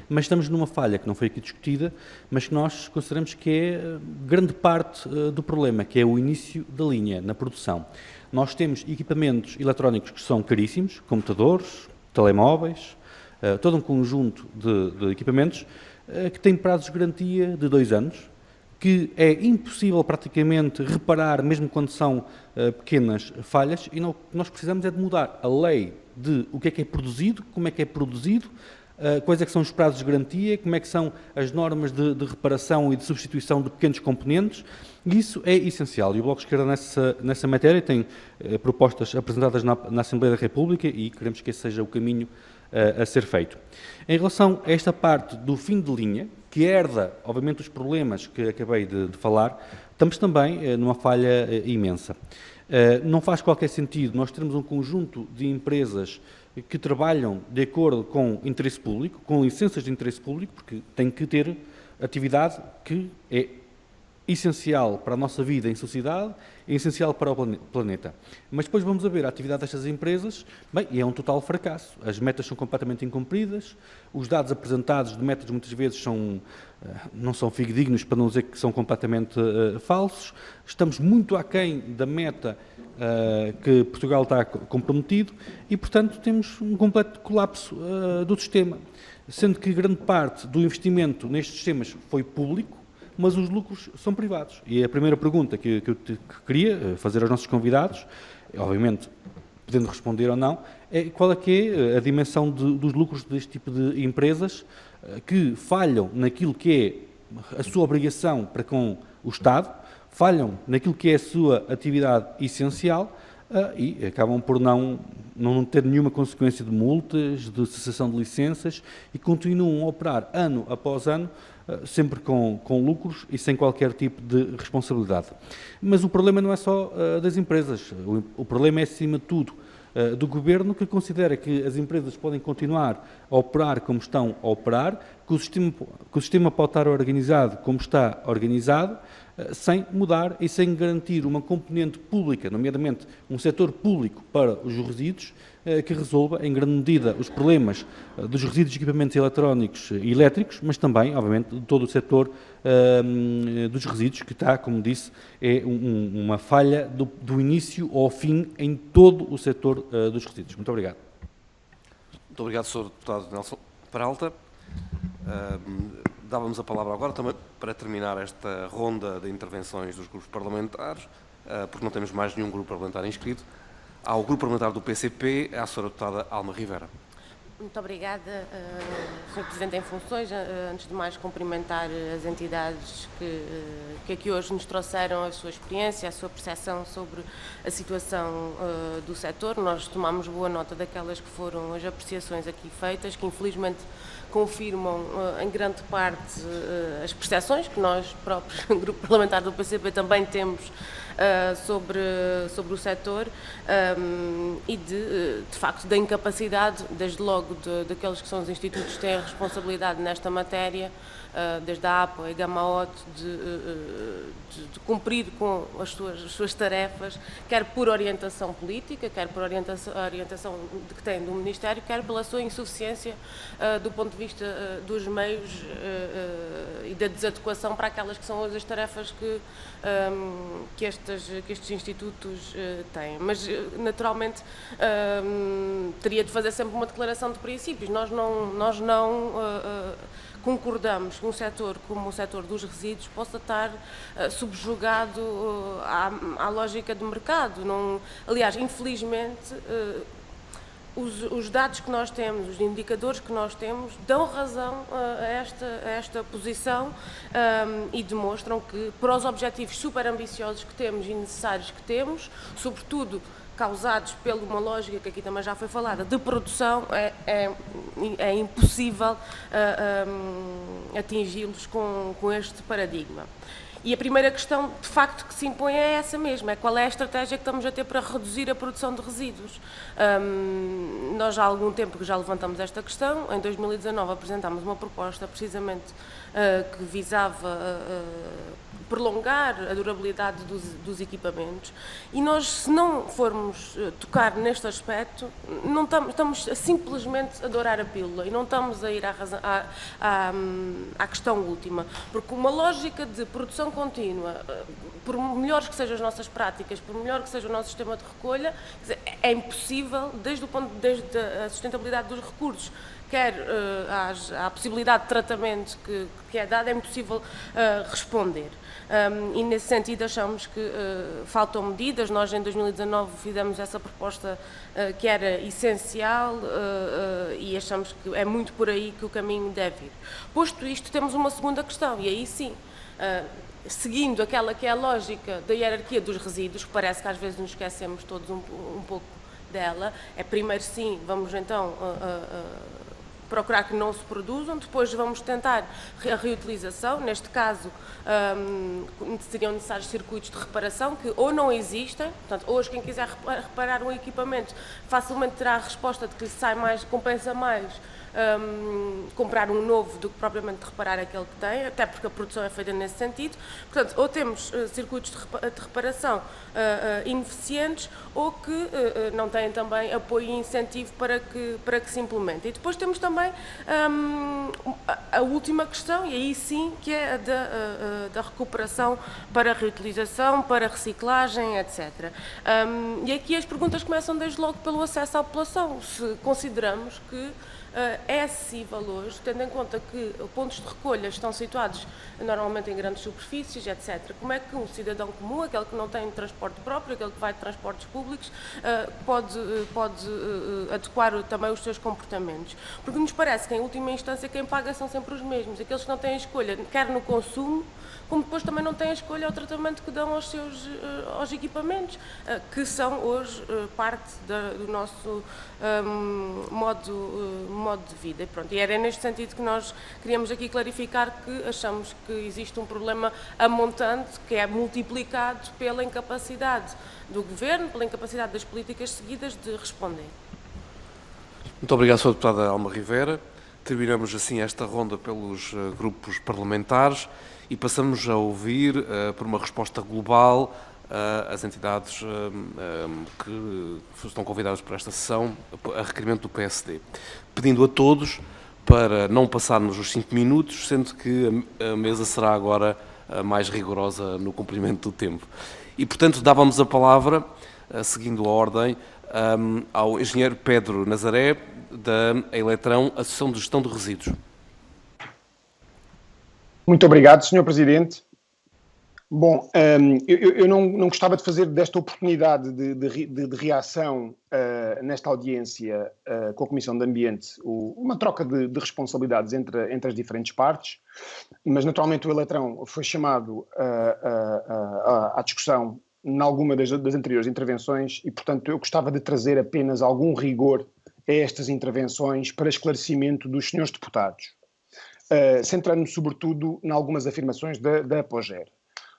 S12: mas estamos numa falha que não foi aqui discutida, mas que nós consideramos que é grande parte do problema, que é o início da linha, na produção. Nós temos equipamentos eletrónicos que são caríssimos, computadores, telemóveis, todo um conjunto de equipamentos que têm prazos de garantia de 2 anos, que é impossível praticamente reparar, mesmo quando são pequenas falhas, e o que nós precisamos é de mudar a lei de o que é produzido, como é que é produzido, quais é que são os prazos de garantia, como é que são as normas de reparação e de substituição de pequenos componentes, e isso é essencial. E o Bloco de Esquerda nessa matéria tem propostas apresentadas na Assembleia da República e queremos que esse seja o caminho a ser feito. Em relação a esta parte do fim de linha, que herda, obviamente, os problemas que acabei de falar, estamos também numa falha imensa. Não faz qualquer sentido nós termos um conjunto de empresas que trabalham de acordo com interesse público, com licenças de interesse público, porque tem que ter atividade que é essencial para a nossa vida em sociedade, é essencial para o planeta. Mas depois vamos a ver a atividade destas empresas, bem, e é um total fracasso. As metas são completamente incumpridas, os dados apresentados de metas muitas vezes não são fidedignos, para não dizer que são completamente falsos. Estamos muito aquém da meta que Portugal está comprometido e, portanto, temos um completo colapso do sistema, sendo que grande parte do investimento nestes sistemas foi público, mas os lucros são privados. E a primeira pergunta que eu queria fazer aos nossos convidados, obviamente podendo responder ou não, é qual é que é a dimensão dos lucros deste tipo de empresas que falham naquilo que é a sua obrigação para com o Estado, falham naquilo que é a sua atividade essencial e acabam por não ter nenhuma consequência de multas, de cessação de licenças e continuam a operar ano após ano sempre com lucros e sem qualquer tipo de responsabilidade. Mas o problema não é só das empresas, o problema é, acima de tudo, do Governo, que considera que as empresas podem continuar a operar como estão a operar, que o sistema pode estar organizado como está organizado, sem mudar e sem garantir uma componente pública, nomeadamente um setor público para os resíduos, que resolva em grande medida os problemas dos resíduos de equipamentos eletrónicos e elétricos, mas também, obviamente, de todo o setor dos resíduos, que está, como disse, é uma falha do início ao fim em todo o setor dos resíduos. Muito obrigado.
S1: Muito obrigado, Sr. Deputado Nelson Peralta. Dávamos a palavra agora também para terminar esta ronda de intervenções dos grupos parlamentares, porque não temos mais nenhum grupo parlamentar inscrito. Ao grupo parlamentar do PCP, à Sra. Deputada Alma Rivera.
S13: Muito obrigada, Sr. Presidente em funções. Antes de mais, cumprimentar as entidades que aqui hoje nos trouxeram a sua experiência, a sua percepção sobre a situação do setor. Nós tomamos boa nota daquelas que foram as apreciações aqui feitas, que infelizmente confirmam em grande parte as percepções que nós próprios, o grupo parlamentar do PCP, também temos sobre o setor e de facto da incapacidade, desde logo daqueles que são os institutos que têm a responsabilidade nesta matéria, desde a APA e Gamaot, de cumprir com as suas tarefas, quer por orientação política, quer por orientação que têm do Ministério, quer pela sua insuficiência do ponto de vista dos meios e da desadequação para aquelas que são hoje as tarefas que estes institutos têm. Mas, naturalmente, teria de fazer sempre uma declaração de princípios. Nós não concordamos que um setor como o setor dos resíduos possa estar subjugado à lógica de mercado. Aliás, infelizmente, os dados que nós temos, os indicadores que nós temos, dão razão a esta posição e demonstram que, para os objetivos super ambiciosos que temos e necessários que temos, sobretudo causados por uma lógica que aqui também já foi falada, de produção, é impossível atingi-los com este paradigma. E a primeira questão, de facto, que se impõe é essa mesma, é qual é a estratégia que estamos a ter para reduzir a produção de resíduos. Nós já há algum tempo que já levantamos esta questão, em 2019 apresentámos uma proposta precisamente que visava prolongar a durabilidade dos equipamentos e nós, se não formos tocar neste aspecto, não estamos simplesmente a dourar a pílula e não estamos a ir à questão última, porque uma lógica de produção contínua, por melhores que sejam as nossas práticas, por melhor que seja o nosso sistema de recolha, é impossível, desde a sustentabilidade dos recursos, quer à possibilidade de tratamento que é dada, é impossível responder. E nesse sentido achamos que faltam medidas. Nós em 2019 fizemos essa proposta que era essencial e achamos que é muito por aí que o caminho deve ir. Posto isto, temos uma segunda questão e aí sim, seguindo aquela que é a lógica da hierarquia dos resíduos, que parece que às vezes nos esquecemos todos um pouco dela, é primeiro sim, vamos então procurar que não se produzam, depois vamos tentar a reutilização, neste caso seriam necessários circuitos de reparação que ou não existem, portanto hoje quem quiser reparar um equipamento facilmente terá a resposta de que lhe sai mais, compensa mais comprar um novo do que propriamente reparar aquele que tem, até porque a produção é feita nesse sentido. Portanto, ou temos circuitos de reparação ineficientes ou que não têm também apoio e incentivo para que se implemente. E depois temos também a última questão, e aí sim, que é a da recuperação para reutilização, para reciclagem, etc. E aqui as perguntas começam desde logo pelo acesso à população. Se consideramos que é acessível hoje, tendo em conta que pontos de recolha estão situados normalmente em grandes superfícies, etc. Como é que um cidadão comum, aquele que não tem transporte próprio, aquele que vai de transportes públicos, pode adequar também os seus comportamentos? Porque nos parece que, em última instância, quem paga são sempre os mesmos, aqueles que não têm escolha, quer no consumo, como depois também não têm escolha ao tratamento que dão aos equipamentos, que são hoje parte do nosso modo de vida. E pronto, e era neste sentido que nós queríamos aqui clarificar que achamos que existe um problema amontante que é multiplicado pela incapacidade do Governo, pela incapacidade das políticas seguidas de responder.
S1: Muito obrigado, Sra. Deputada Alma Rivera. Terminamos assim esta ronda pelos grupos parlamentares e passamos a ouvir, por uma resposta global, as entidades que estão convidadas para esta sessão, a requerimento do PSD, pedindo a todos para não passarmos os 5 minutos, sendo que a mesa será agora mais rigorosa no cumprimento do tempo. E, portanto, dávamos a palavra, seguindo a ordem, ao engenheiro Pedro Nazaré, da Eletrão, Associação de Gestão de Resíduos.
S3: Muito obrigado, Sr. Presidente. Bom, eu não gostava de fazer desta oportunidade de reação nesta audiência com a Comissão de Ambiente uma troca de responsabilidades entre as diferentes partes, mas naturalmente o Eletrão foi chamado à discussão em alguma das anteriores intervenções e, portanto, eu gostava de trazer apenas algum rigor a estas intervenções para esclarecimento dos senhores deputados, centrando-me sobretudo em algumas afirmações da Apoger.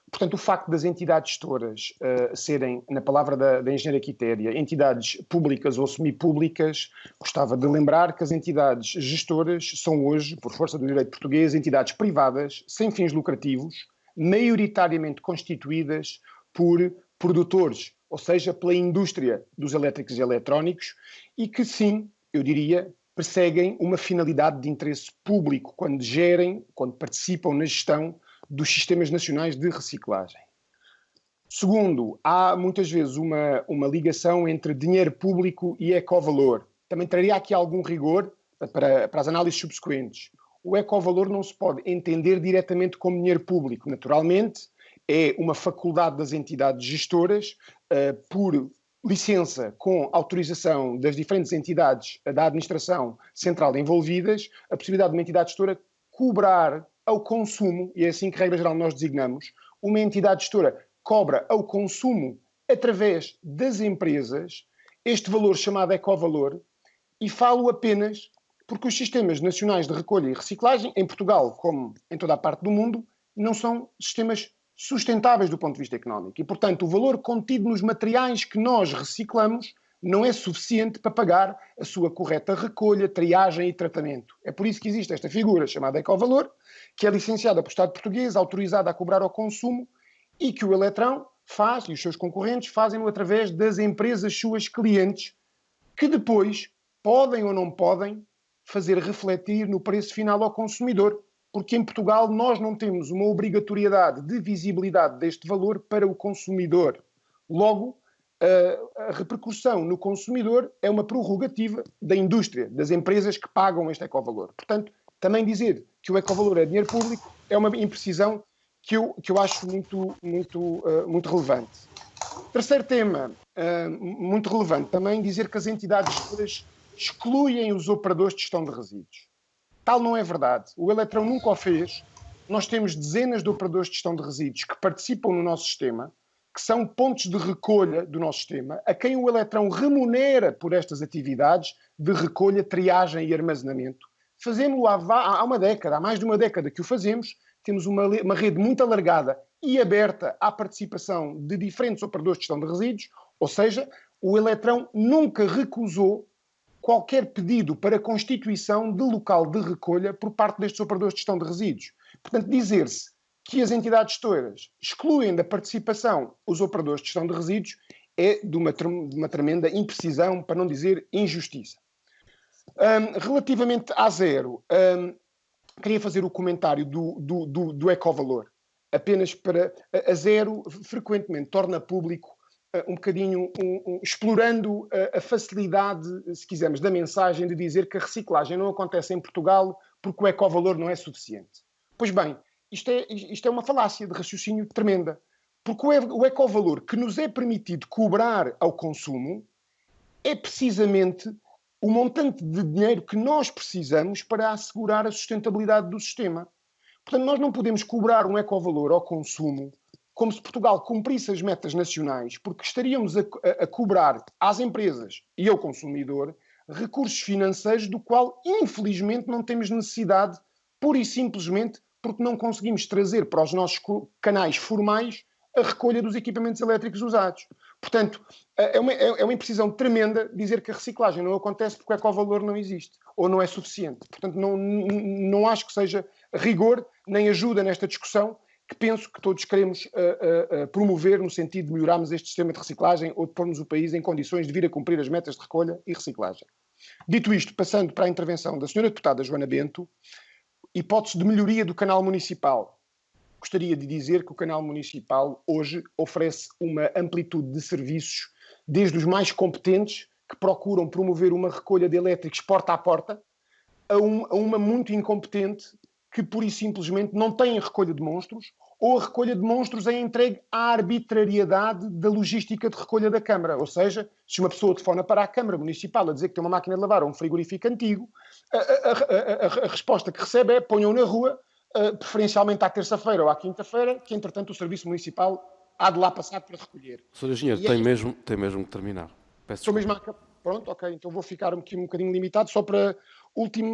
S3: Portanto, o facto das entidades gestoras serem, na palavra da engenheira Quitéria, entidades públicas ou semipúblicas, gostava de lembrar que as entidades gestoras são hoje, por força do direito português, entidades privadas, sem fins lucrativos, maioritariamente constituídas por produtores, ou seja, pela indústria dos elétricos e eletrónicos, e que sim, eu diria, perseguem uma finalidade de interesse público quando gerem, quando participam na gestão dos sistemas nacionais de reciclagem. Segundo, há muitas vezes uma ligação entre dinheiro público e ecovalor. Também traria aqui algum rigor para as análises subsequentes. O ecovalor não se pode entender diretamente como dinheiro público. Naturalmente, é uma faculdade das entidades gestoras, por licença, com autorização das diferentes entidades da administração central envolvidas, a possibilidade de uma entidade gestora cobrar ao consumo, e é assim que, regra geral, nós designamos, uma entidade gestora cobra ao consumo através das empresas, este valor chamado ecovalor, e falo apenas porque os sistemas nacionais de recolha e reciclagem, em Portugal, como em toda a parte do mundo, não são sistemas sustentáveis do ponto de vista económico. E, portanto, o valor contido nos materiais que nós reciclamos não é suficiente para pagar a sua correta recolha, triagem e tratamento. É por isso que existe esta figura chamada ecovalor, que é licenciada pelo Estado português, autorizada a cobrar ao consumo, e que o Eletrão faz, e os seus concorrentes fazem-no através das empresas suas clientes, que depois podem ou não podem fazer refletir no preço final ao consumidor, porque em Portugal nós não temos uma obrigatoriedade de visibilidade deste valor para o consumidor. Logo, a repercussão no consumidor é uma prerrogativa da indústria, das empresas que pagam este ecovalor. Portanto, também dizer que o ecovalor é dinheiro público é uma imprecisão que eu acho muito relevante. Terceiro tema, muito relevante, também dizer que as entidades todas excluem os operadores de gestão de resíduos. Tal não é verdade. O Eletrão nunca o fez. Nós temos dezenas de operadores de gestão de resíduos que participam no nosso sistema, que são pontos de recolha do nosso sistema, a quem o Eletrão remunera por estas atividades de recolha, triagem e armazenamento. Fazemos-lo há uma década, há mais de uma década que o fazemos. Temos uma rede muito alargada e aberta à participação de diferentes operadores de gestão de resíduos, ou seja, o Eletrão nunca recusou qualquer pedido para constituição de local de recolha por parte destes operadores de gestão de resíduos. Portanto, dizer-se que as entidades gestoras excluem da participação os operadores de gestão de resíduos é de uma tremenda imprecisão, para não dizer injustiça. Relativamente à zero, queria fazer o comentário do ecovalor. Apenas para a zero, frequentemente torna público um bocadinho, explorando a facilidade, se quisermos, da mensagem de dizer que a reciclagem não acontece em Portugal porque o ecovalor não é suficiente. Pois bem, isto é uma falácia de raciocínio tremenda. Porque o ecovalor que nos é permitido cobrar ao consumo é precisamente o montante de dinheiro que nós precisamos para assegurar a sustentabilidade do sistema. Portanto, nós não podemos cobrar um ecovalor ao consumo como se Portugal cumprisse as metas nacionais, porque estaríamos a cobrar às empresas e ao consumidor recursos financeiros do qual, infelizmente, não temos necessidade, pura e simplesmente porque não conseguimos trazer para os nossos canais formais a recolha dos equipamentos elétricos usados. Portanto, é uma imprecisão tremenda dizer que a reciclagem não acontece porque o ecovalor não existe ou não é suficiente. Portanto, não acho que seja rigor nem ajuda nesta discussão que penso que todos queremos promover no sentido de melhorarmos este sistema de reciclagem ou de pormos o país em condições de vir a cumprir as metas de recolha e reciclagem. Dito isto, passando para a intervenção da Sra. Deputada Joana Bento, hipótese de melhoria do canal municipal. Gostaria de dizer que o canal municipal hoje oferece uma amplitude de serviços, desde os mais competentes, que procuram promover uma recolha de elétricos porta a porta, a uma muito incompetente, que pura e simplesmente não tem a recolha de monstros, ou a recolha de monstros é entregue à arbitrariedade da logística de recolha da Câmara. Ou seja, se uma pessoa telefona para a Câmara Municipal a dizer que tem uma máquina de lavar ou um frigorífico antigo, a resposta que recebe é: ponham na rua, preferencialmente à terça-feira ou à quinta-feira, que entretanto o Serviço Municipal há de lá passar para recolher.
S1: Sr. Engenheiro, tem mesmo que terminar. Peço desculpa.
S3: Pronto, ok, então vou ficar aqui um bocadinho limitado, só para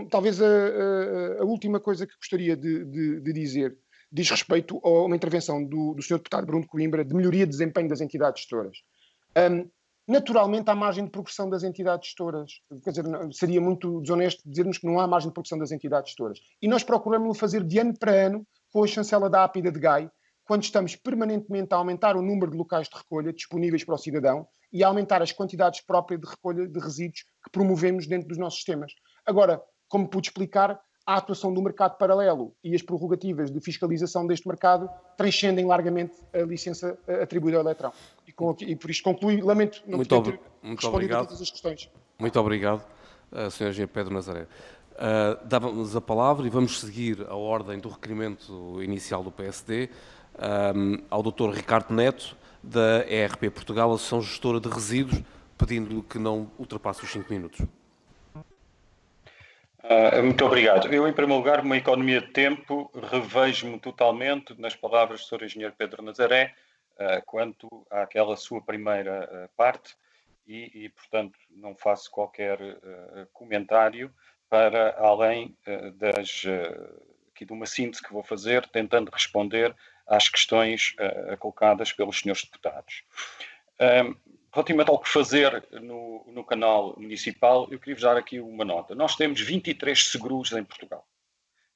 S3: talvez a última coisa que gostaria de dizer diz respeito a uma intervenção do Sr. Deputado Bruno Coimbra de melhoria de desempenho das entidades gestoras. Naturalmente há margem de progressão das entidades gestoras, quer dizer, seria muito desonesto dizermos que não há margem de progressão das entidades gestoras. E nós procuramos fazer de ano para ano com a chancela da API e da DGAI, quando estamos permanentemente a aumentar o número de locais de recolha disponíveis para o cidadão e a aumentar as quantidades próprias de recolha de resíduos que promovemos dentro dos nossos sistemas. Agora, como pude explicar, a atuação do mercado paralelo e as prerrogativas de fiscalização deste mercado transcendem largamente a licença atribuída ao Eletrão. E por isto concluo, lamento não ter respondido a todas as questões.
S1: Muito obrigado, Sr. Engenheiro Pedro Nazaré. Dávamos a palavra e vamos seguir a ordem do requerimento inicial do PSD ao Dr. Ricardo Neto, da ERP Portugal, Associação Gestora de Resíduos, pedindo-lhe que não ultrapasse os 5 minutos.
S4: Muito obrigado. Eu, em primeiro lugar, uma economia de tempo, revejo-me totalmente nas palavras do Sr. Engenheiro Pedro Nazaré, quanto àquela sua primeira parte e, portanto, não faço qualquer comentário para além aqui de uma síntese que vou fazer, tentando responder às questões colocadas pelos senhores deputados. Relativamente ao que fazer no canal municipal, eu queria vos dar aqui uma nota. Nós temos 23 seguros em Portugal.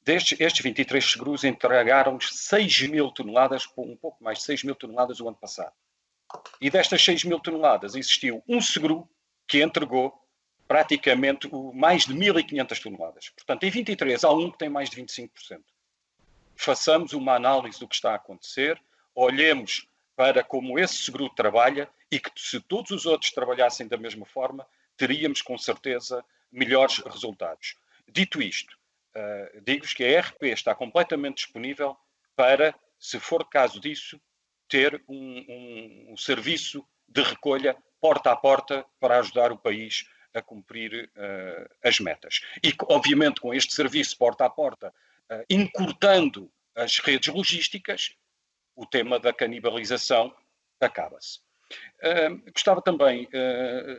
S4: Estes 23 seguros entregaram-nos 6.000 toneladas, um pouco mais de 6.000 toneladas o ano passado. E destas 6.000 toneladas existiu um seguro que entregou praticamente mais de 1.500 toneladas. Portanto, em 23 há um que tem mais de 25%. Façamos uma análise do que está a acontecer, olhemos para como esse seguro trabalha e que se todos os outros trabalhassem da mesma forma, teríamos com certeza melhores resultados. Dito isto, digo-vos que a ERP está completamente disponível para, se for caso disso, ter um serviço de recolha porta a porta para ajudar o país a cumprir as metas. E, obviamente, com este serviço porta a porta, encurtando as redes logísticas, o tema da canibalização acaba-se. Gostava também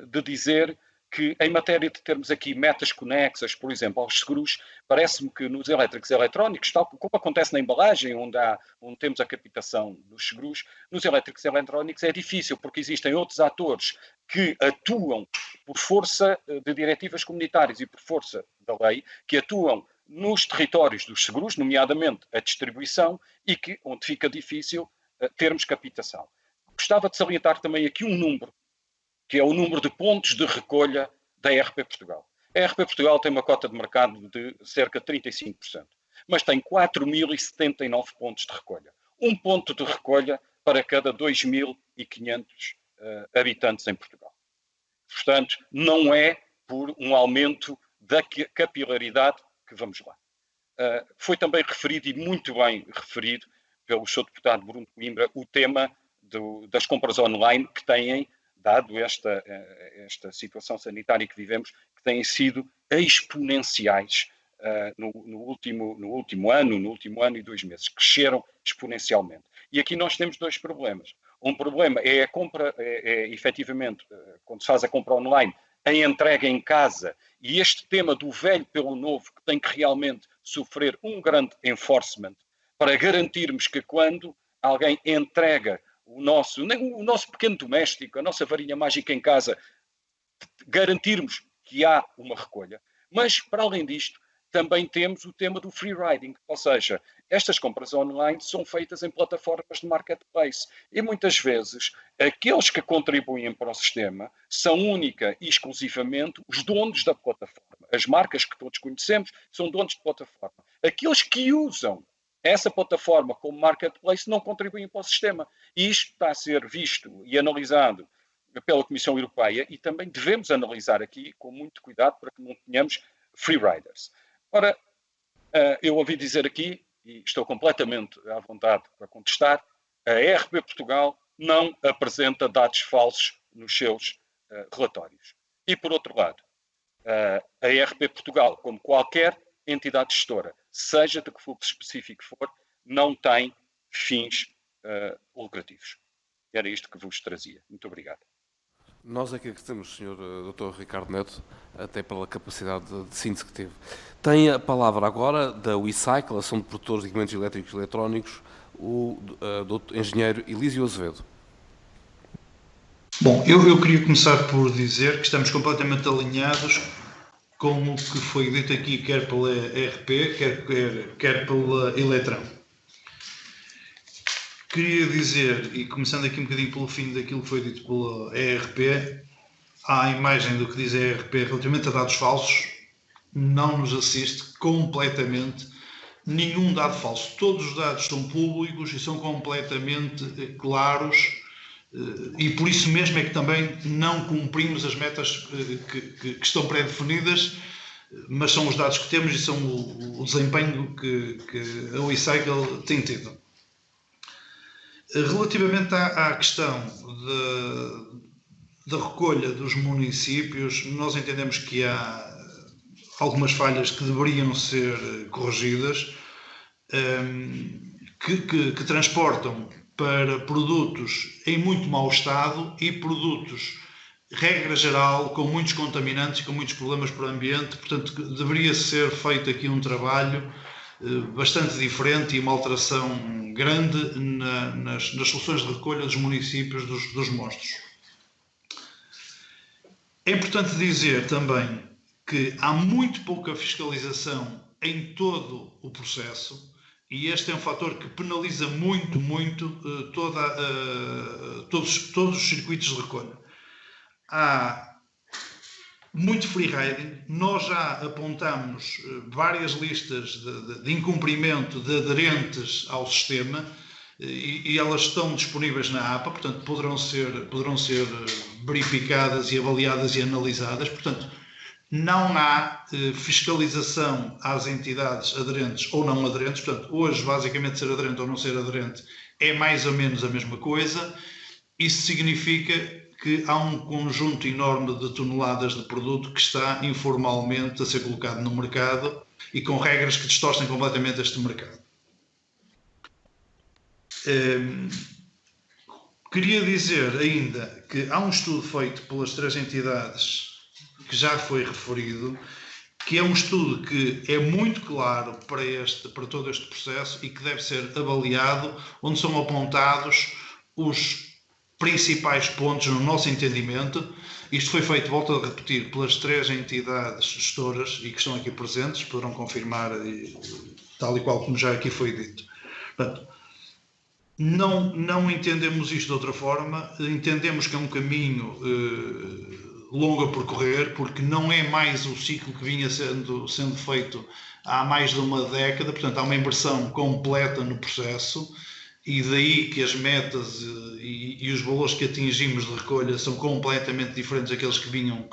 S4: de dizer que, em matéria de termos aqui metas conexas, por exemplo, aos seguros, parece-me que nos elétricos e eletrónicos, tal como acontece na embalagem, onde temos a captação dos seguros, nos elétricos e eletrónicos é difícil, porque existem outros atores que atuam por força de diretivas comunitárias e por força da lei, que atuam nos territórios dos seguros, nomeadamente a distribuição, e onde fica difícil termos captação. Gostava de salientar também aqui um número, que é o número de pontos de recolha da ERP Portugal. A ERP Portugal tem uma cota de mercado de cerca de 35%, mas tem 4.079 pontos de recolha. Um ponto de recolha para cada 2.500 habitantes em Portugal. Portanto, não é por um aumento da capilaridade que vamos lá. Foi também referido, e muito bem referido, pelo Sr. Deputado Bruno Coimbra, o tema das compras online que têm, dado esta situação sanitária que vivemos, que têm sido exponenciais no último ano e 2 meses. Cresceram exponencialmente. E aqui nós temos 2 problemas. Um problema é a compra, efetivamente, quando se faz a compra online, a entrega em casa, e este tema do velho pelo novo, que tem que realmente sofrer um grande enforcement para garantirmos que quando alguém entrega o nosso pequeno doméstico, a nossa varinha mágica em casa, garantirmos que há uma recolha. Mas, para além disto, também temos o tema do free riding, ou seja, estas compras online são feitas em plataformas de marketplace e muitas vezes aqueles que contribuem para o sistema são única e exclusivamente os donos da plataforma. As marcas que todos conhecemos são donos de plataforma. Aqueles que usam essa plataforma como marketplace não contribuem para o sistema. E isto está a ser visto e analisado pela Comissão Europeia e também devemos analisar aqui com muito cuidado para que não tenhamos free riders. Ora, eu ouvi dizer aqui, e estou completamente à vontade para contestar, a ERP Portugal não apresenta dados falsos nos seus relatórios. E, por outro lado, a ERP Portugal, como qualquer entidade gestora, seja de que fluxo específico for, não tem fins lucrativos. Era isto que vos trazia. Muito obrigado.
S1: Nós é que agradecemos, Sr. Dr. Ricardo Neto, até pela capacidade de síntese que teve. Tem a palavra agora da WeCycle, Ação de Produtores de Equipamentos Elétricos e Eletrónicos, o Dr. Engenheiro Elísio Azevedo.
S10: Bom, eu queria começar por dizer que estamos completamente alinhados com o que foi dito aqui, quer pela ERP, quer pela Eletrão. Queria dizer, e começando aqui um bocadinho pelo fim daquilo que foi dito pela ERP, à imagem do que diz a ERP relativamente a dados falsos, não nos assiste completamente nenhum dado falso. Todos os dados são públicos e são completamente claros, e por isso mesmo é que também não cumprimos as metas que estão pré-definidas, mas são os dados que temos e são o desempenho que a WeCycle tem tido. Relativamente à questão da recolha dos municípios, nós entendemos que há algumas falhas que deveriam ser corrigidas, que transportam para produtos em muito mau estado e produtos, regra geral, com muitos contaminantes, com muitos problemas para o ambiente. Portanto, deveria ser feito aqui um trabalho bastante diferente e uma alteração grande nas soluções de recolha dos municípios dos monstros. É importante dizer também que há muito pouca fiscalização em todo o processo, e este é um fator que penaliza muito todos os circuitos de recolha. Há muito free riding. Nós já apontamos várias listas de incumprimento de aderentes ao sistema e elas estão disponíveis na APA, portanto poderão ser verificadas e avaliadas e analisadas. Portanto, não há fiscalização às entidades aderentes ou não aderentes. Portanto, hoje, basicamente, ser aderente ou não ser aderente é mais ou menos a mesma coisa. Isso significa que há um conjunto enorme de toneladas de produto que está informalmente a ser colocado no mercado e com regras que distorcem completamente este mercado. Queria dizer ainda que há um estudo feito pelas 3 entidades que já foi referido, que é um estudo que é muito claro para todo este processo e que deve ser avaliado, onde são apontados os principais pontos no nosso entendimento. Isto foi feito, volto a repetir, pelas 3 entidades gestoras e que estão aqui presentes, poderão confirmar tal e qual como já aqui foi dito. Portanto, não entendemos isto de outra forma, entendemos que é um caminho longo a percorrer, porque não é mais o ciclo que vinha sendo feito há mais de uma década. Portanto, há uma inversão completa no processo, e daí que as metas e os valores que atingimos de recolha são completamente diferentes daqueles que vinham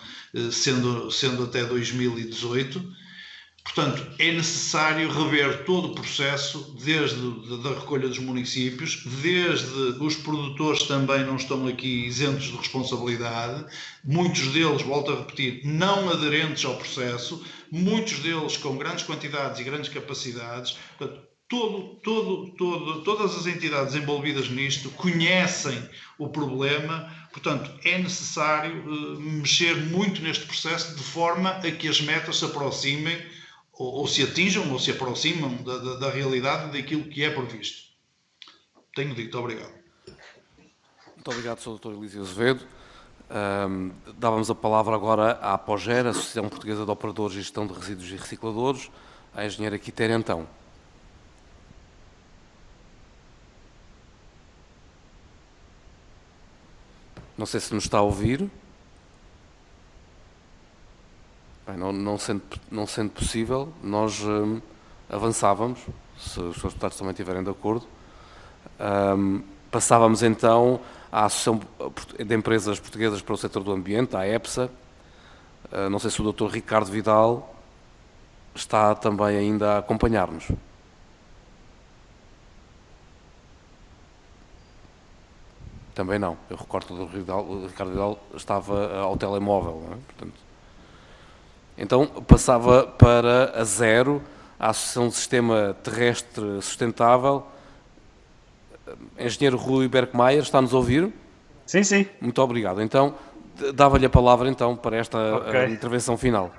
S10: sendo até 2018. Portanto, é necessário rever todo o processo, desde a recolha dos municípios, desde os produtores também não estão aqui isentos de responsabilidade, muitos deles, volto a repetir, não aderentes ao processo, muitos deles com grandes quantidades e grandes capacidades. Portanto, todas as entidades envolvidas nisto conhecem o problema. Portanto, é necessário mexer muito neste processo de forma a que as metas se aproximem ou se atinjam ou se aproximam da realidade daquilo que é previsto. Tenho dito. Obrigado.
S1: Muito obrigado, Sr. Dr. Elísio Azevedo. Dávamos a palavra agora à APOGER, Associação Portuguesa de Operadores de Gestão de Resíduos e Recicladores, à engenheira Quitéria Antão. Não sei se nos está a ouvir. Bem, não sendo possível, nós avançávamos, se os senhores deputados também estiverem de acordo. Passávamos então à Associação de Empresas Portuguesas para o Setor do Ambiente, à EPSA. Não sei se o Dr. Ricardo Vidal está também ainda a acompanhar-nos. Também não. Eu recordo que o Ricardo Vidal estava ao telemóvel, não é? Portanto, então passava para a ZERO, a Associação de Sistema Terrestre Sustentável. Engenheiro Rui Berkmayer, está-nos a ouvir?
S9: Sim, sim.
S1: Muito obrigado. Então, dava-lhe a palavra então para esta intervenção final.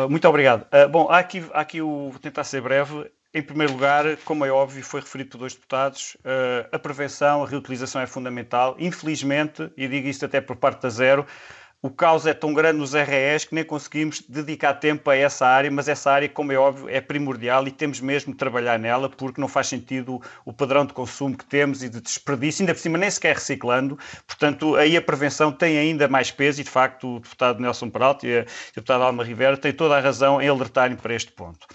S9: Muito obrigado. Bom, vou tentar ser breve. Em primeiro lugar, como é óbvio, foi referido por 2 deputados, a prevenção, a reutilização é fundamental. Infelizmente, e digo isto até por parte da ZERO, o caos é tão grande nos REs que nem conseguimos dedicar tempo a essa área, mas essa área, como é óbvio, é primordial e temos mesmo de trabalhar nela, porque não faz sentido o padrão de consumo que temos e de desperdício, ainda por cima nem sequer reciclando. Portanto, aí a prevenção tem ainda mais peso e, de facto, o deputado Nelson Peralta e a deputada Alma Rivera têm toda a razão em alertarem para este ponto.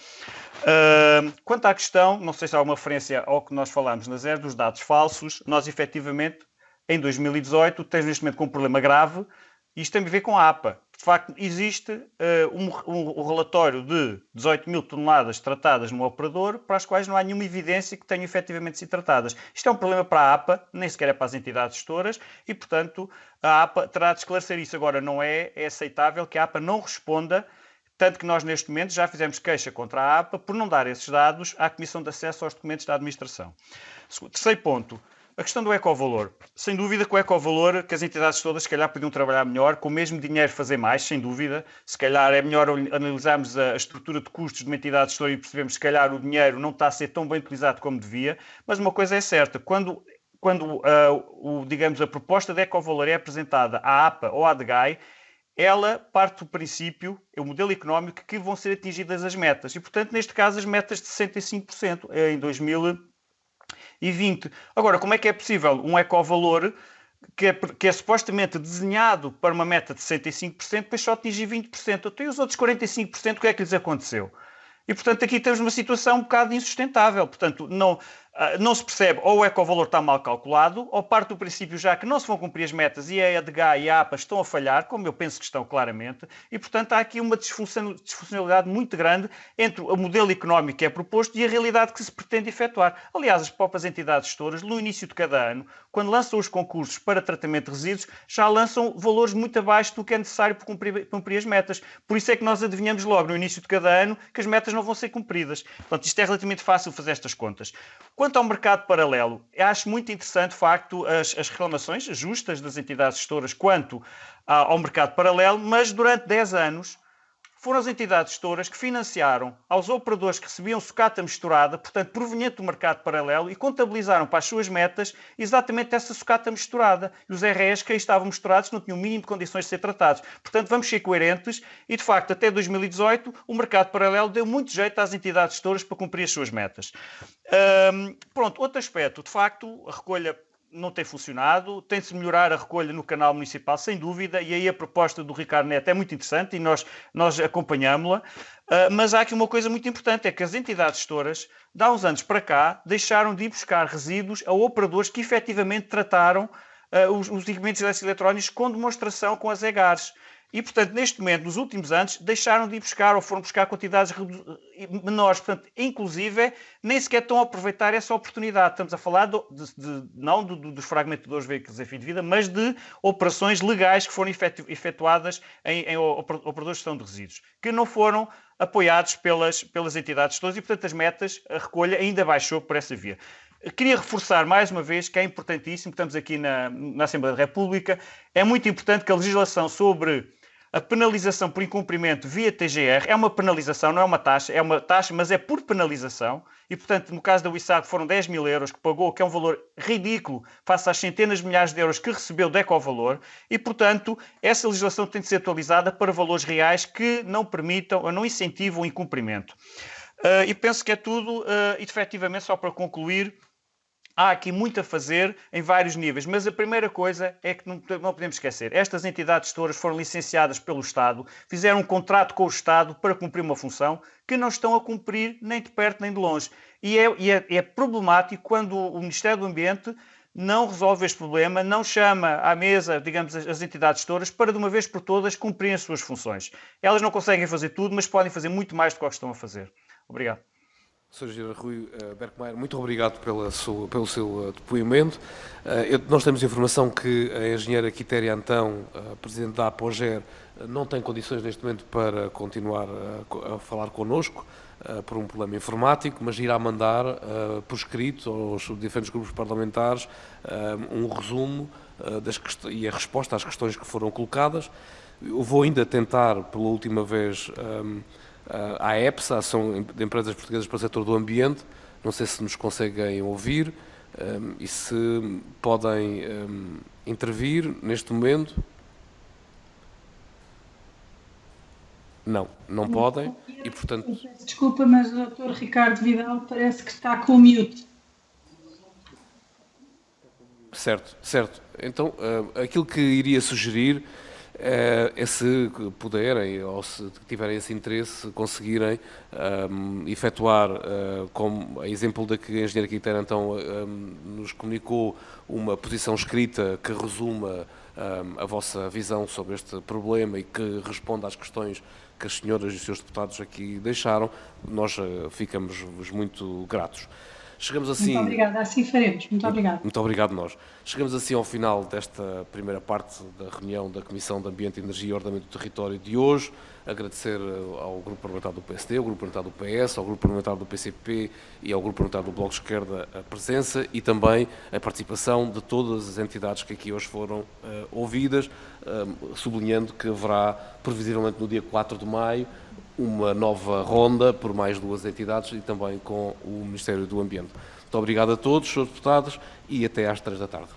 S9: Quanto à questão, não sei se há uma referência ao que nós falamos na ZERO, dos dados falsos, nós efetivamente, em 2018, temos neste momento com um problema grave. Isto tem a ver com a APA. De facto, existe um relatório de 18 mil toneladas tratadas no operador, para as quais não há nenhuma evidência que tenham efetivamente sido tratadas. Isto é um problema para a APA, nem sequer é para as entidades gestoras, e, portanto, a APA terá de esclarecer isso. Agora, não é aceitável que a APA não responda, tanto que nós, neste momento, já fizemos queixa contra a APA por não dar esses dados à Comissão de Acesso aos Documentos da Administração. Terceiro ponto. A questão do ecovalor. Sem dúvida que o ecovalor, que as entidades todas se calhar podiam trabalhar melhor, com o mesmo dinheiro fazer mais, sem dúvida. Se calhar é melhor analisarmos a estrutura de custos de uma entidade gestora e percebermos que se calhar o dinheiro não está a ser tão bem utilizado como devia, mas uma coisa é certa, quando digamos, a proposta de ecovalor é apresentada à APA ou à DGAI, ela parte do princípio, é o modelo económico, que vão ser atingidas as metas. E, portanto, neste caso, as metas de 65% em 2020. Agora, como é que é possível um ecovalor que é supostamente desenhado para uma meta de 65%, depois só atingir 20%? Então, e os outros 45%, o que é que lhes aconteceu? E, portanto, aqui temos uma situação um bocado insustentável. Portanto, não se percebe, ou o ecovalor está mal calculado, ou parte do princípio já que não se vão cumprir as metas e a EDGA e a APA estão a falhar, como eu penso que estão claramente, e, portanto, há aqui uma disfuncionalidade muito grande entre o modelo económico que é proposto e a realidade que se pretende efetuar. Aliás, as próprias entidades gestoras, no início de cada ano, quando lançam os concursos para tratamento de resíduos, já lançam valores muito abaixo do que é necessário para cumprir as metas. Por isso é que nós adivinhamos logo, no início de cada ano, que as metas não vão ser cumpridas. Portanto, isto é relativamente fácil fazer estas contas. Quanto ao mercado paralelo, acho muito interessante, de facto, as reclamações justas das entidades gestoras quanto ao mercado paralelo, mas durante 10 anos foram as entidades gestoras que financiaram aos operadores que recebiam sucata misturada, portanto, proveniente do mercado paralelo, e contabilizaram para as suas metas exatamente essa sucata misturada. E os REs que aí estavam misturados não tinham o mínimo de condições de ser tratados. Portanto, vamos ser coerentes e, de facto, até 2018, o mercado paralelo deu muito jeito às entidades gestoras para cumprir as suas metas. Pronto, outro aspecto, de facto, a recolha não tem funcionado, tem-se de melhorar a recolha no canal municipal, sem dúvida, e aí a proposta do Ricardo Neto é muito interessante e nós acompanhámo-la, mas há aqui uma coisa muito importante, é que as entidades gestoras, de há uns anos para cá, deixaram de ir buscar resíduos a operadores que efetivamente trataram os equipamentos eletrónicos com demonstração com as EGARs. E, portanto, neste momento, nos últimos anos, deixaram de ir buscar ou foram buscar quantidades menores. Portanto, inclusive, nem sequer estão a aproveitar essa oportunidade. Estamos a falar não dos fragmentadores de veículos em fim de vida, mas de operações legais que foram efetuadas em operadores de gestão de resíduos, que não foram apoiados pelas entidades todas e, portanto, as metas, a recolha ainda baixou por essa via. Queria reforçar mais uma vez que é importantíssimo, estamos aqui na Assembleia da República, é muito importante que a legislação sobre a penalização por incumprimento via TGR é uma penalização, não é uma taxa, mas é por penalização. E, portanto, no caso da WISAG foram 10 mil euros que pagou, que é um valor ridículo face às centenas de milhares de euros que recebeu de ecovalor. E, portanto, essa legislação tem de ser atualizada para valores reais que não permitam ou não incentivam o incumprimento. E penso que é tudo, e efetivamente, só para concluir, há aqui muito a fazer em vários níveis, mas a primeira coisa é que não podemos esquecer. Estas entidades gestoras foram licenciadas pelo Estado, fizeram um contrato com o Estado para cumprir uma função que não estão a cumprir nem de perto nem de longe. E é problemático quando o Ministério do Ambiente não resolve este problema, não chama à mesa, digamos, as entidades gestoras para, de uma vez por todas, cumprirem as suas funções. Elas não conseguem fazer tudo, mas podem fazer muito mais do que estão a fazer. Obrigado.
S1: Sr. Engenheiro Rui Berkmayer, muito obrigado pelo seu depoimento. Nós temos informação que a engenheira Quitéria Antão, presidente da APOGER, não tem condições neste momento para continuar a falar connosco por um problema informático, mas irá mandar por escrito aos diferentes grupos parlamentares um resumo e a resposta às questões que foram colocadas. Eu vou ainda tentar, pela última vez, a EPSA, a Ação de Empresas Portuguesas para o Setor do Ambiente, não sei se nos conseguem ouvir e se podem intervir neste momento. Não podem e, portanto...
S6: Desculpa, mas o Dr. Ricardo Vidal parece que está com o mute.
S1: Certo. Então, aquilo que iria sugerir é, se puderem ou se tiverem esse interesse, conseguirem efetuar, como a exemplo da que a engenheira Quitéria então nos comunicou, uma posição escrita que resuma a vossa visão sobre este problema e que responda às questões que as senhoras e os seus deputados aqui deixaram, nós ficamos-vos muito gratos. Chegamos assim...
S6: Muito obrigada, assim faremos. Muito obrigada.
S1: Muito obrigado nós. Chegamos assim ao final desta primeira parte da reunião da Comissão de Ambiente, Energia e Ordenamento do Território de hoje. Agradecer ao Grupo Parlamentar do PSD, ao Grupo Parlamentar do PS, ao Grupo Parlamentar do PCP e ao Grupo Parlamentar do Bloco de Esquerda a presença e também a participação de todas as entidades que aqui hoje foram ouvidas, sublinhando que haverá, previsivelmente no dia 4 de maio, uma nova ronda por mais 2 entidades e também com o Ministério do Ambiente. Muito obrigado a todos, senhores deputados, e até às 3 da tarde.